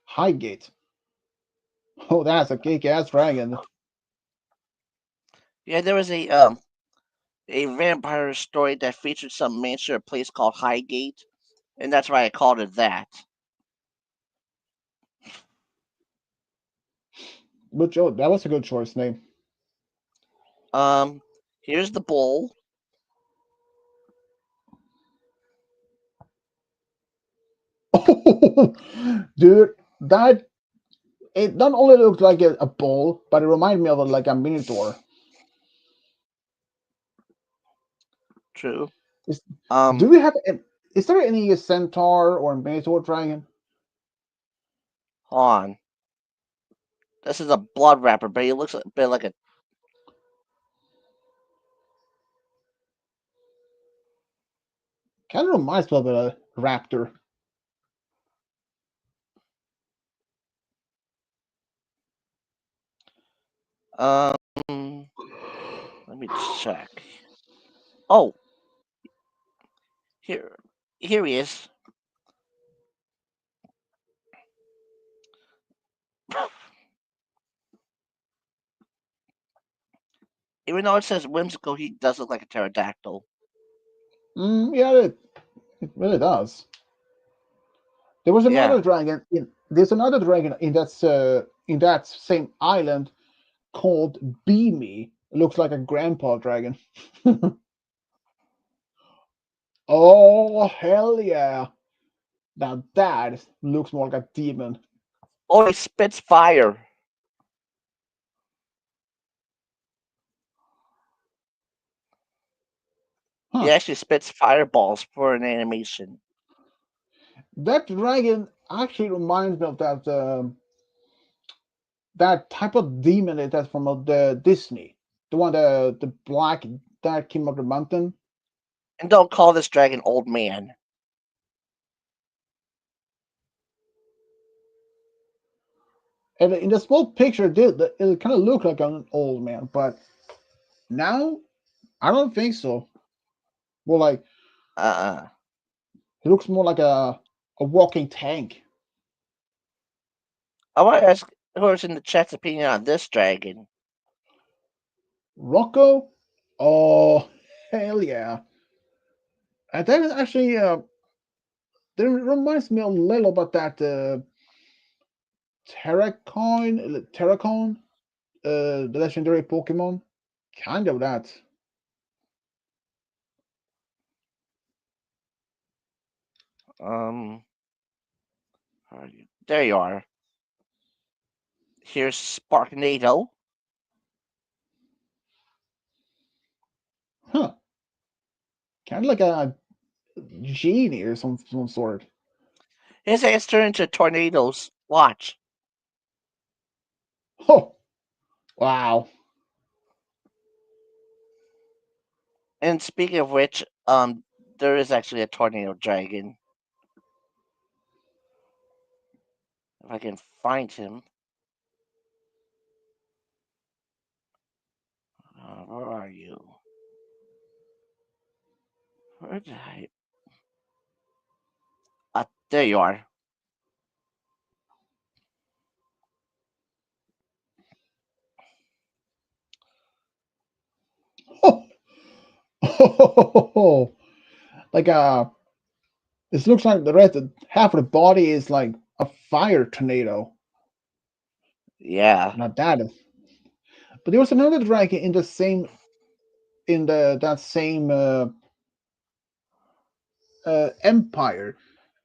Highgate. Oh, that's a kick-ass dragon. Yeah, there was a vampire story that featured some mansion or place called Highgate, and that's why I called it that. But Joe, that was a good choice name. Um, here's the bull. Oh, dude, that it not only looked like a bull, but it reminded me of like a minotaur. True. Is, do Um, we have? Is there any centaur or minotaur dragon? hold on. This is a blood wrapper, but he looks a bit like a. Kind of reminds me of a raptor. Um, let me check. Oh, here, here he is. Even though it says whimsical, he does look like a pterodactyl. Yeah, it really does. There was Yeah. another dragon. There's another dragon in that same island called Beamy. It looks like a grandpa dragon. Oh hell yeah! Now that looks more like a demon. Oh, he spits fire. He Huh? actually spits fireballs for an animation. That dragon actually reminds me of that type of demon that's from the Disney, the one the black that came up the mountain. And don't call this dragon old man. And in the small picture, it kind of looked like an old man, but now I don't think so. More like Uh-uh. he looks more like a walking tank. I want to ask whoever's in the chat's opinion on this dragon. Rocco, oh hell yeah! And that is actually that reminds me a little about that Terracon, the legendary Pokemon. Kind of that. Um, there you are. Here's Sparknado. Huh. Kind of like a genie or some sort. His hands turn into tornadoes. Watch. Oh, wow. And speaking of which, there is actually a tornado dragon. If I can find him. Where are you? Where did I? There you are. Oh, like this looks like the rest of half of the body is like a fire tornado. Yeah, Not that, but there was another dragon in the same in the that same empire.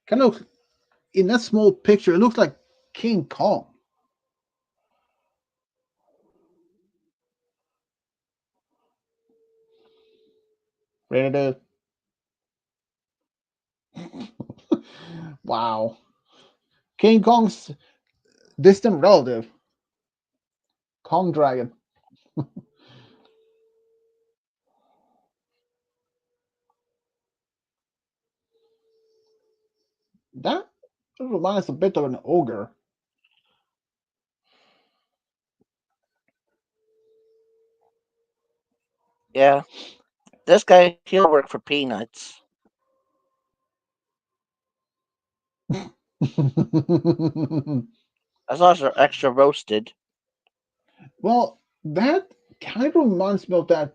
Kind of in that small picture, it looks like King Kong. Ready to? Wow, King Kong's distant relative, Kong Dragon. That reminds a bit of an ogre. yeah. This guy, he'll work for peanuts. As long as they're extra roasted. Well, that kind of reminds me of that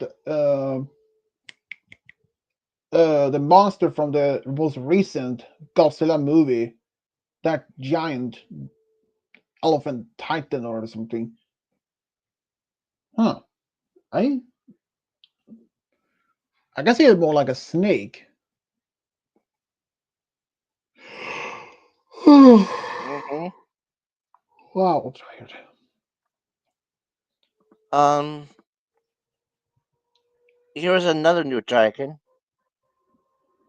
the monster from the most recent Godzilla movie, that giant elephant titan or something. Huh. I I guess it's more like a snake. Hmm. Wow, tired. Um, here's another new dragon.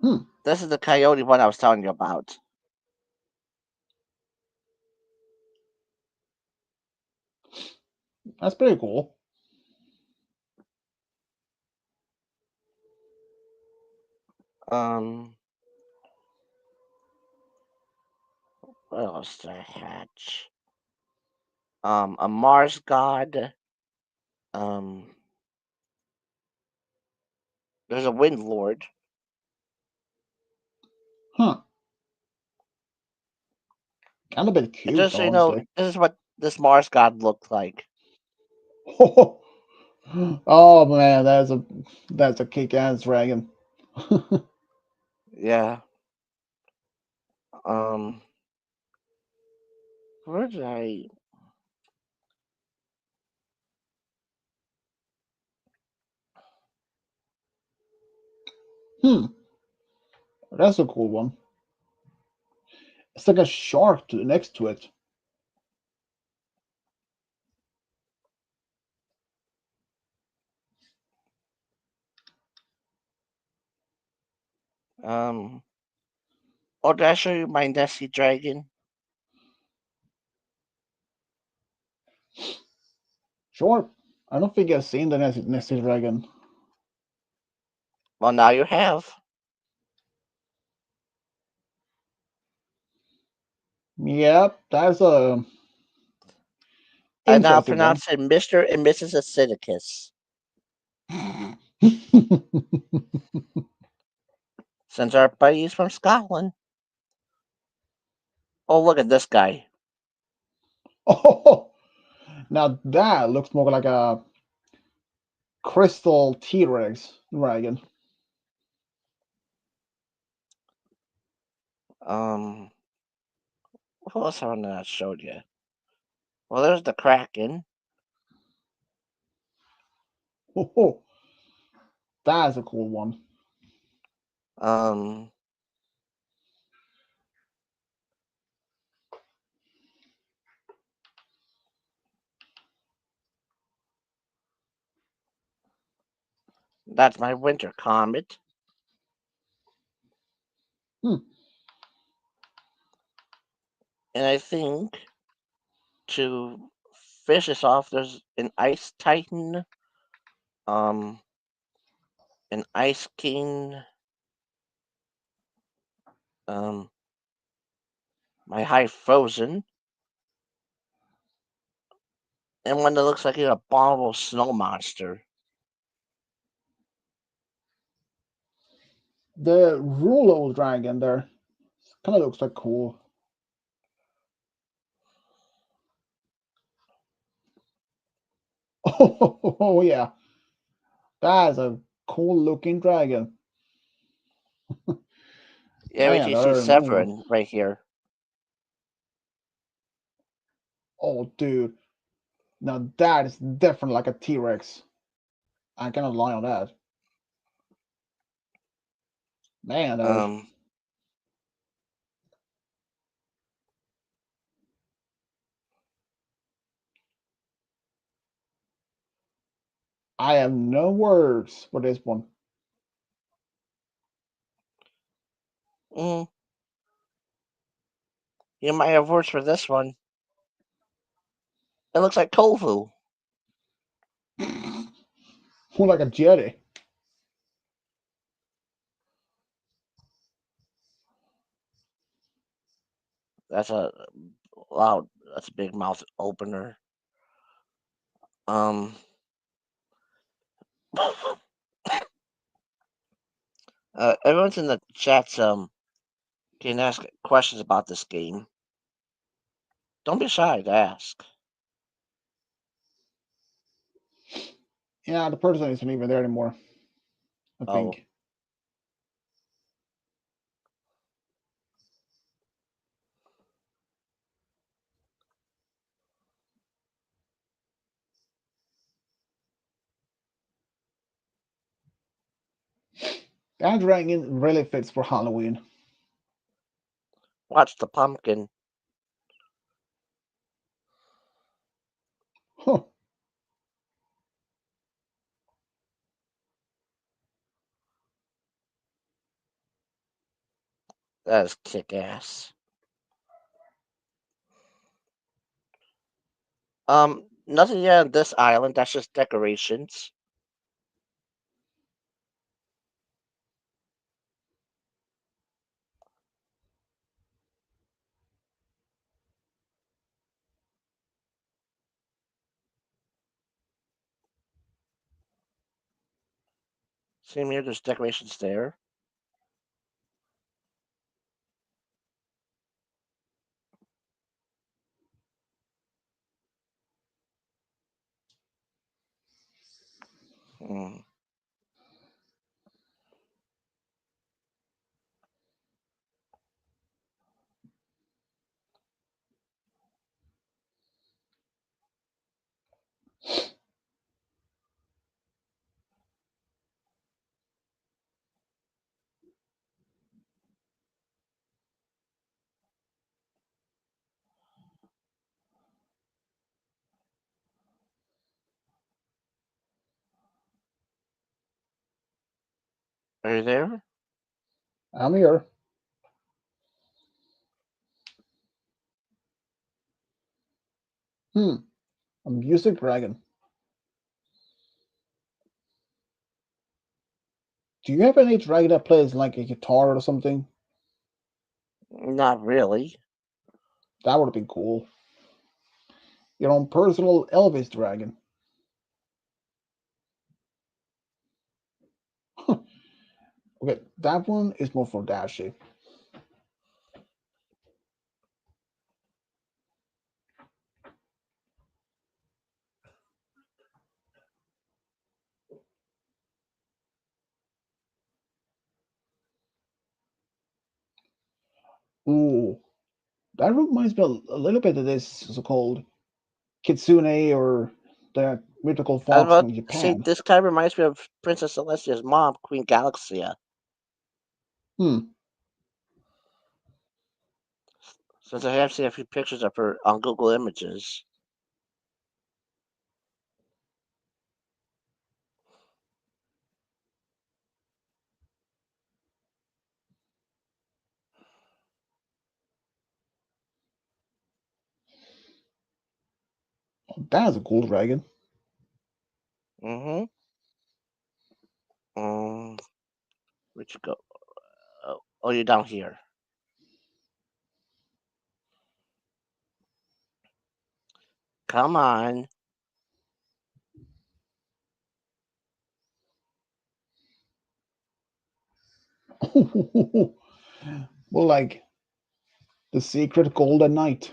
Hmm, This is the coyote one I was telling you about. that's pretty cool. Um, what else did I hatch? A Mars god. Um, there's a wind lord. Huh. Kind of a bit And cute, just so you know, honestly. this is what this Mars god looked like. Oh man, that's a kick-ass dragon. Yeah. Um, where did I? Hmm, that's a cool one. It's like a shark next to it. Um, oh, did I show you my Nessie dragon? Sure. I don't think I've seen the Nessie dragon. Well, now you have. Yep, that's a I now interesting one. pronounce it Mr. and Mrs. Acidicus, since our buddy's from Scotland. Oh, look at this guy. Oh, now that looks more like a crystal T-Rex dragon. Um, what else have I not showed you? Well, there's the Kraken. Oh, that's a cool one. Um, that's my winter comet. Hmm. And I think to finish this off, there's an Ice Titan, um, an Ice King, Um, my high frozen, and one that looks like an abominable snow monster. The Rulo dragon there kind of looks like cool. Oh yeah, that's a cool looking dragon. Yeah, we Man, can there see are many more. Severin right here. Oh dude, now that is definitely like a T-Rex. I cannot lie on that. Man, there's Um, I have no words for this one. mm, you might have words for this one. It looks like Kovu. More like a jetty. That's a loud. That's a big mouth opener. Um, everyone's in the chats. Can ask questions about this game. Don't be shy to ask. Yeah, the person isn't even there anymore. I Oh, think. That dragon really fits for Halloween. watch the pumpkin. Huh. That is kick ass. Nothing yet on this island. That's just decorations. Same here. There's decorations there. Hmm. Are you there? I'm here. Hmm. A music dragon. Do you have any dragon that plays like a guitar or something? Not really. That would have been cool. Your own personal Elvis dragon. Okay, that one is more for Dashi. Ooh, that reminds me a little bit of this so-called Kitsune or the mythical I was fox about from to say Japan. this kind of reminds me of Princess Celestia's mom, Queen Galaxia. Hmm. Since I have seen a few pictures of her on Google Images. That is a cool dragon. Mm-hmm. Where'd you go? Oh, you're down here. Come on. Well, like the secret golden knight.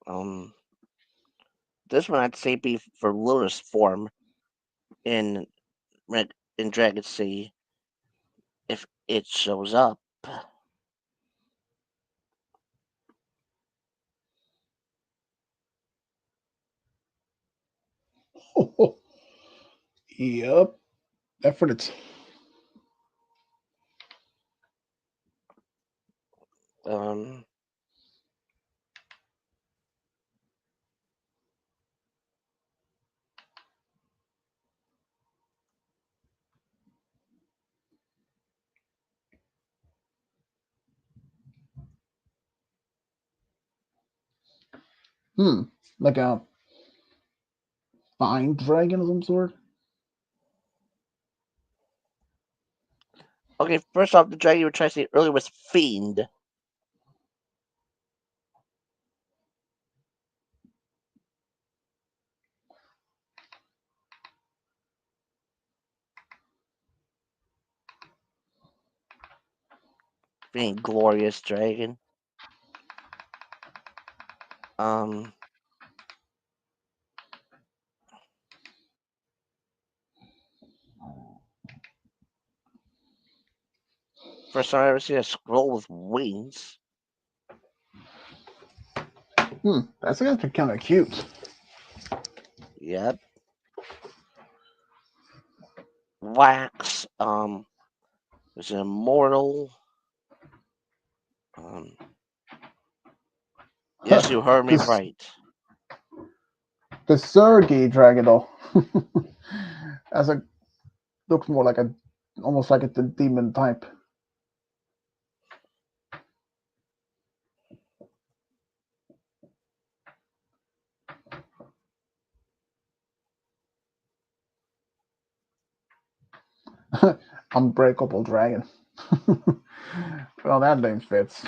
Um, this one I'd say be for Luna's form in in Dragon Sea if it shows up. Yep, effort. Um, Hmm, like a fine dragon of some sort. okay, first off, the dragon you were trying to say earlier was Fiend. Fiend, glorious dragon. Um, first time I ever seen a scroll with wings. That's actually kind of cute. Yep. Wax. There's an immortal. Um, yes, you heard me this right. the Sergey dragon though, as a looks more like a almost like a demon type. Unbreakable dragon. Well, that name fits.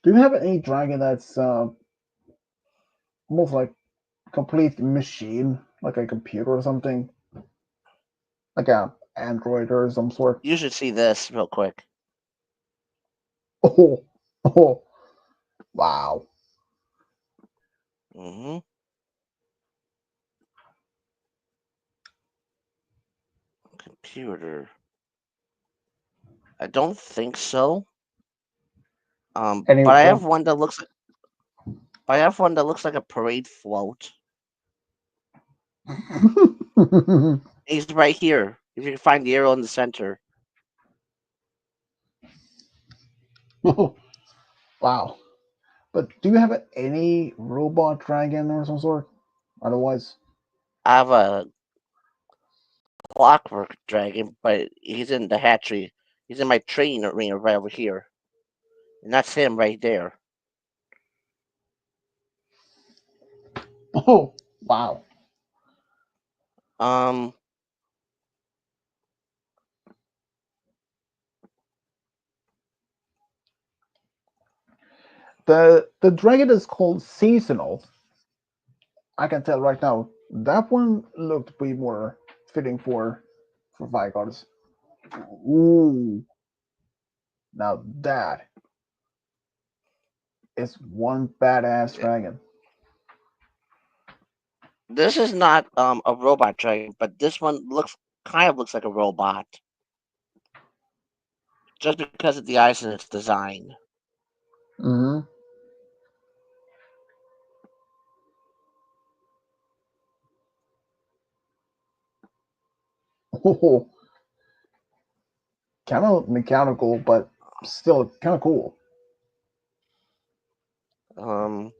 Do you have any dragon that's almost like complete machine, like a computer or something, like a android or some sort? You should see this real quick. Oh, oh, wow. Hmm. Computer. I don't think so. Any But I have one? one that looks. I have one that looks like a parade float. He's right here. If you can find the arrow in the center. Wow. But do you have any robot dragon or some sort? Otherwise, I have a clockwork dragon, but he's in the hatchery. He's in my training arena right over here. And that's him right there. oh, wow. Um, The dragon is called seasonal. I can tell right now. That one looked way more fitting for Vikings. Ooh, now that is one badass dragon. this is not a robot dragon, but this one looks like a robot just because of the eyes and its design. Mm-hmm. Oh, kind of mechanical, but still kind of cool. Um,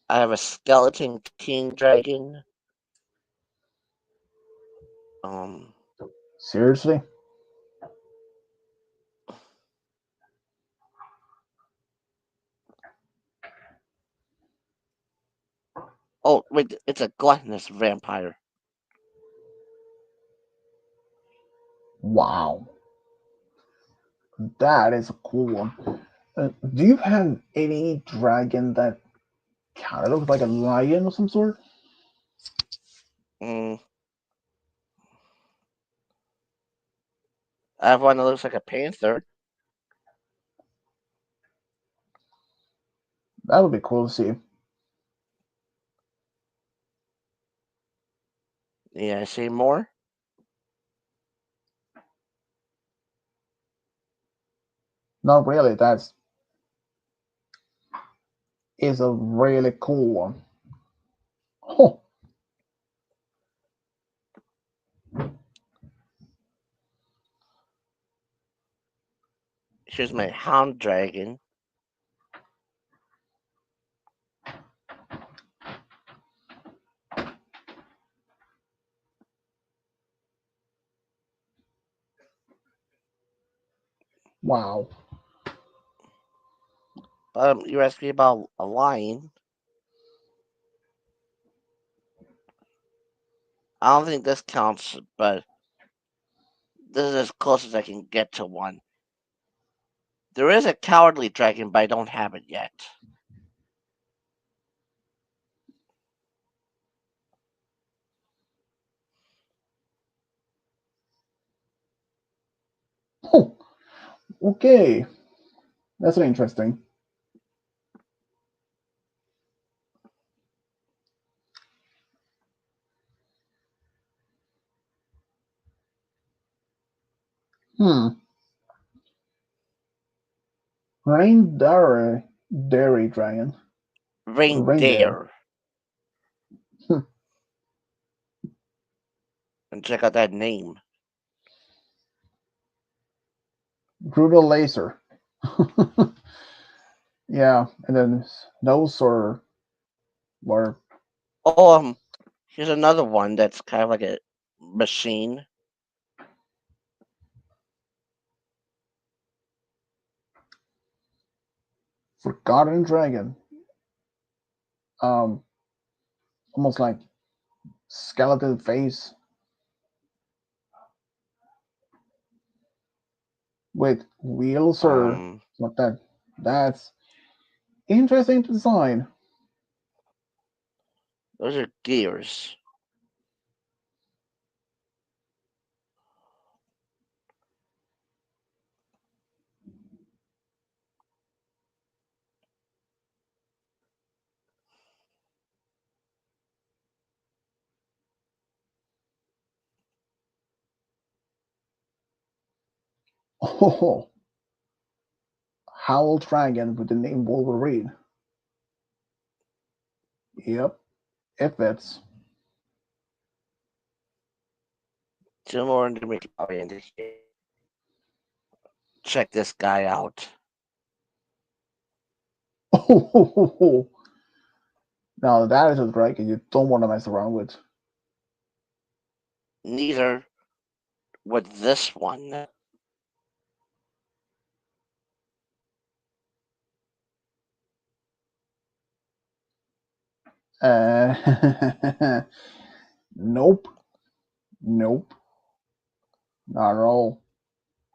I have a skeleton king dragon. Um, Seriously? Wait, it's a gluttonous vampire. Wow, that is a cool one. Do you have any dragon that kind of looks like a lion of some sort? Mm, I have one that looks like a panther. That would be cool to see. Yeah, I see more. Not really. That's is a really cool one. Oh, Here's my hound dragon. wow. You asked me about a lion. I don't think this counts, but this is as close as I can get to one. There is a cowardly dragon, but I don't have it yet. Oh, okay. That's interesting. Hmm. Reindeer dairy dragon. Reindeer. Reindeer. Hmm. And check out that name. Brutal laser. Yeah, and then those are were Oh, here's another one that's kind of like a machine. forgotten dragon. Um, almost like skeleton face with wheels or Um, like that. That's interesting design. those are gears. Oh, Howl Dragon with the name Wolverine. Yep, it fits. Two more to make it. Check this guy out. Oh, now that is a dragon you don't want to mess around with. Neither with this one. Nope, nope, not at all.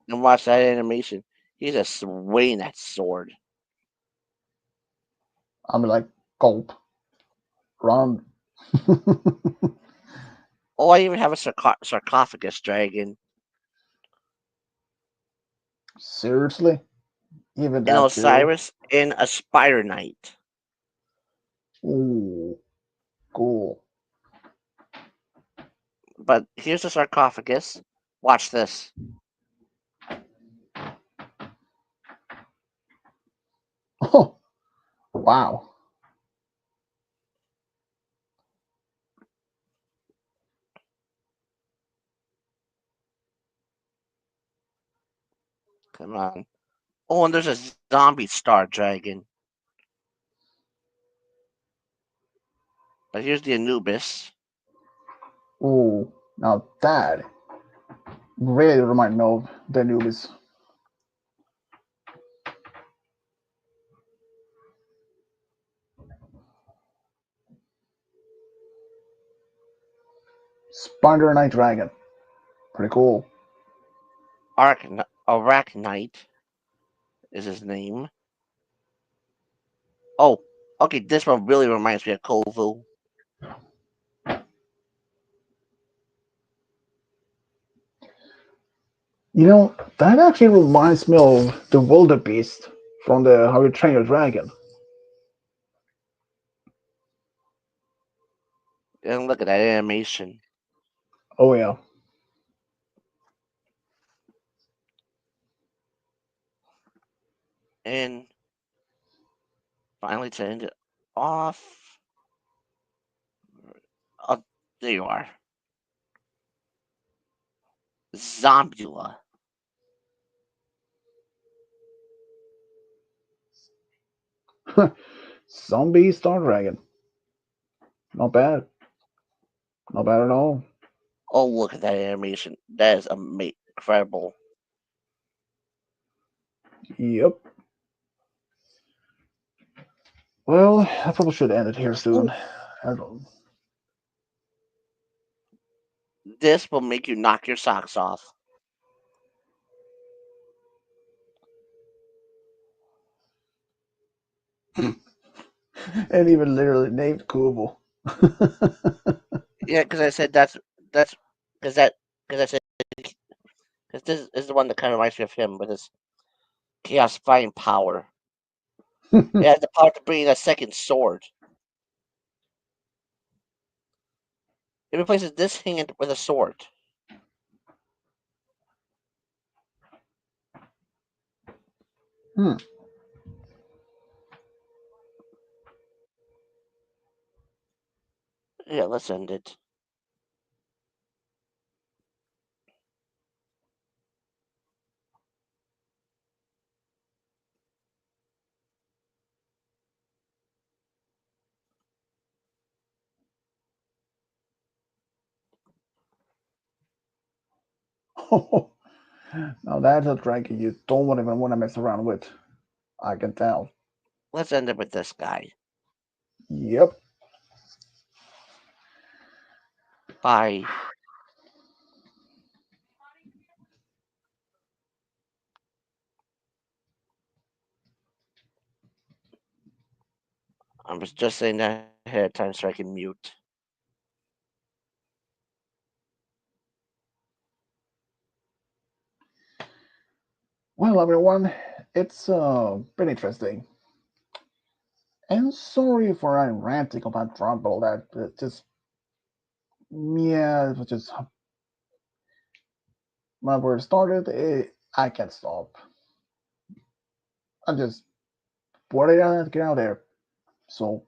And watch that animation. He's just swinging that sword. I'm like, gulp, run. Oh, I even have a sarcophagus dragon. Seriously? Even An that too? Osiris and a Spider Knight. Ooh, cool. But here's the sarcophagus. Watch this. Oh, wow. Come on. Oh, and there's a zombie star dragon. But here's the Anubis. Ooh, now that really remind me of the Anubis. Spider Night Dragon. Pretty cool. Arachnite is his name. Oh, okay. This one really reminds me of Kovu. You know, that actually reminds me of the Wildebeest from the How You Train Your Dragon. And look at that animation. Oh yeah. And finally, to end it off, oh, there you are, Zombula. Zombie Star Dragon. Not bad. Not bad at all. Oh, look at that animation. That is incredible. Yep. Well, I probably should end it here soon. Ooh, I don't. this will make you knock your socks off. And even literally named Kubo. Yeah, because I said that's because that because I said because this is the one that kind of reminds me of him with his chaos flying power. It has the power to bring in a second sword. It replaces this hand with a sword. Hmm. Yeah, let's end it. Now that's a dragon you don't even want to mess around with. I can tell. Let's end it with this guy. Yep. Bye. I was just saying that ahead of time so I can mute. Well, everyone, it's been interesting. And sorry for I'm ranting about Trump all that. It just yeah, it was just when we started. I can't stop. I just put it out, get out there. So,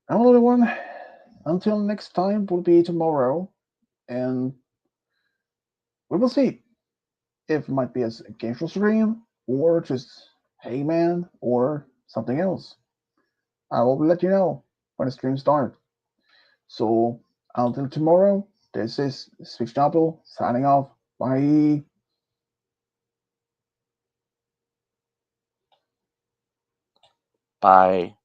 hello everyone. Until next time, will be tomorrow, and we will see if it might be a game show stream or just hey man or something else. I will let you know when the stream starts. So until tomorrow, this is Switch Double signing off. Bye. Bye.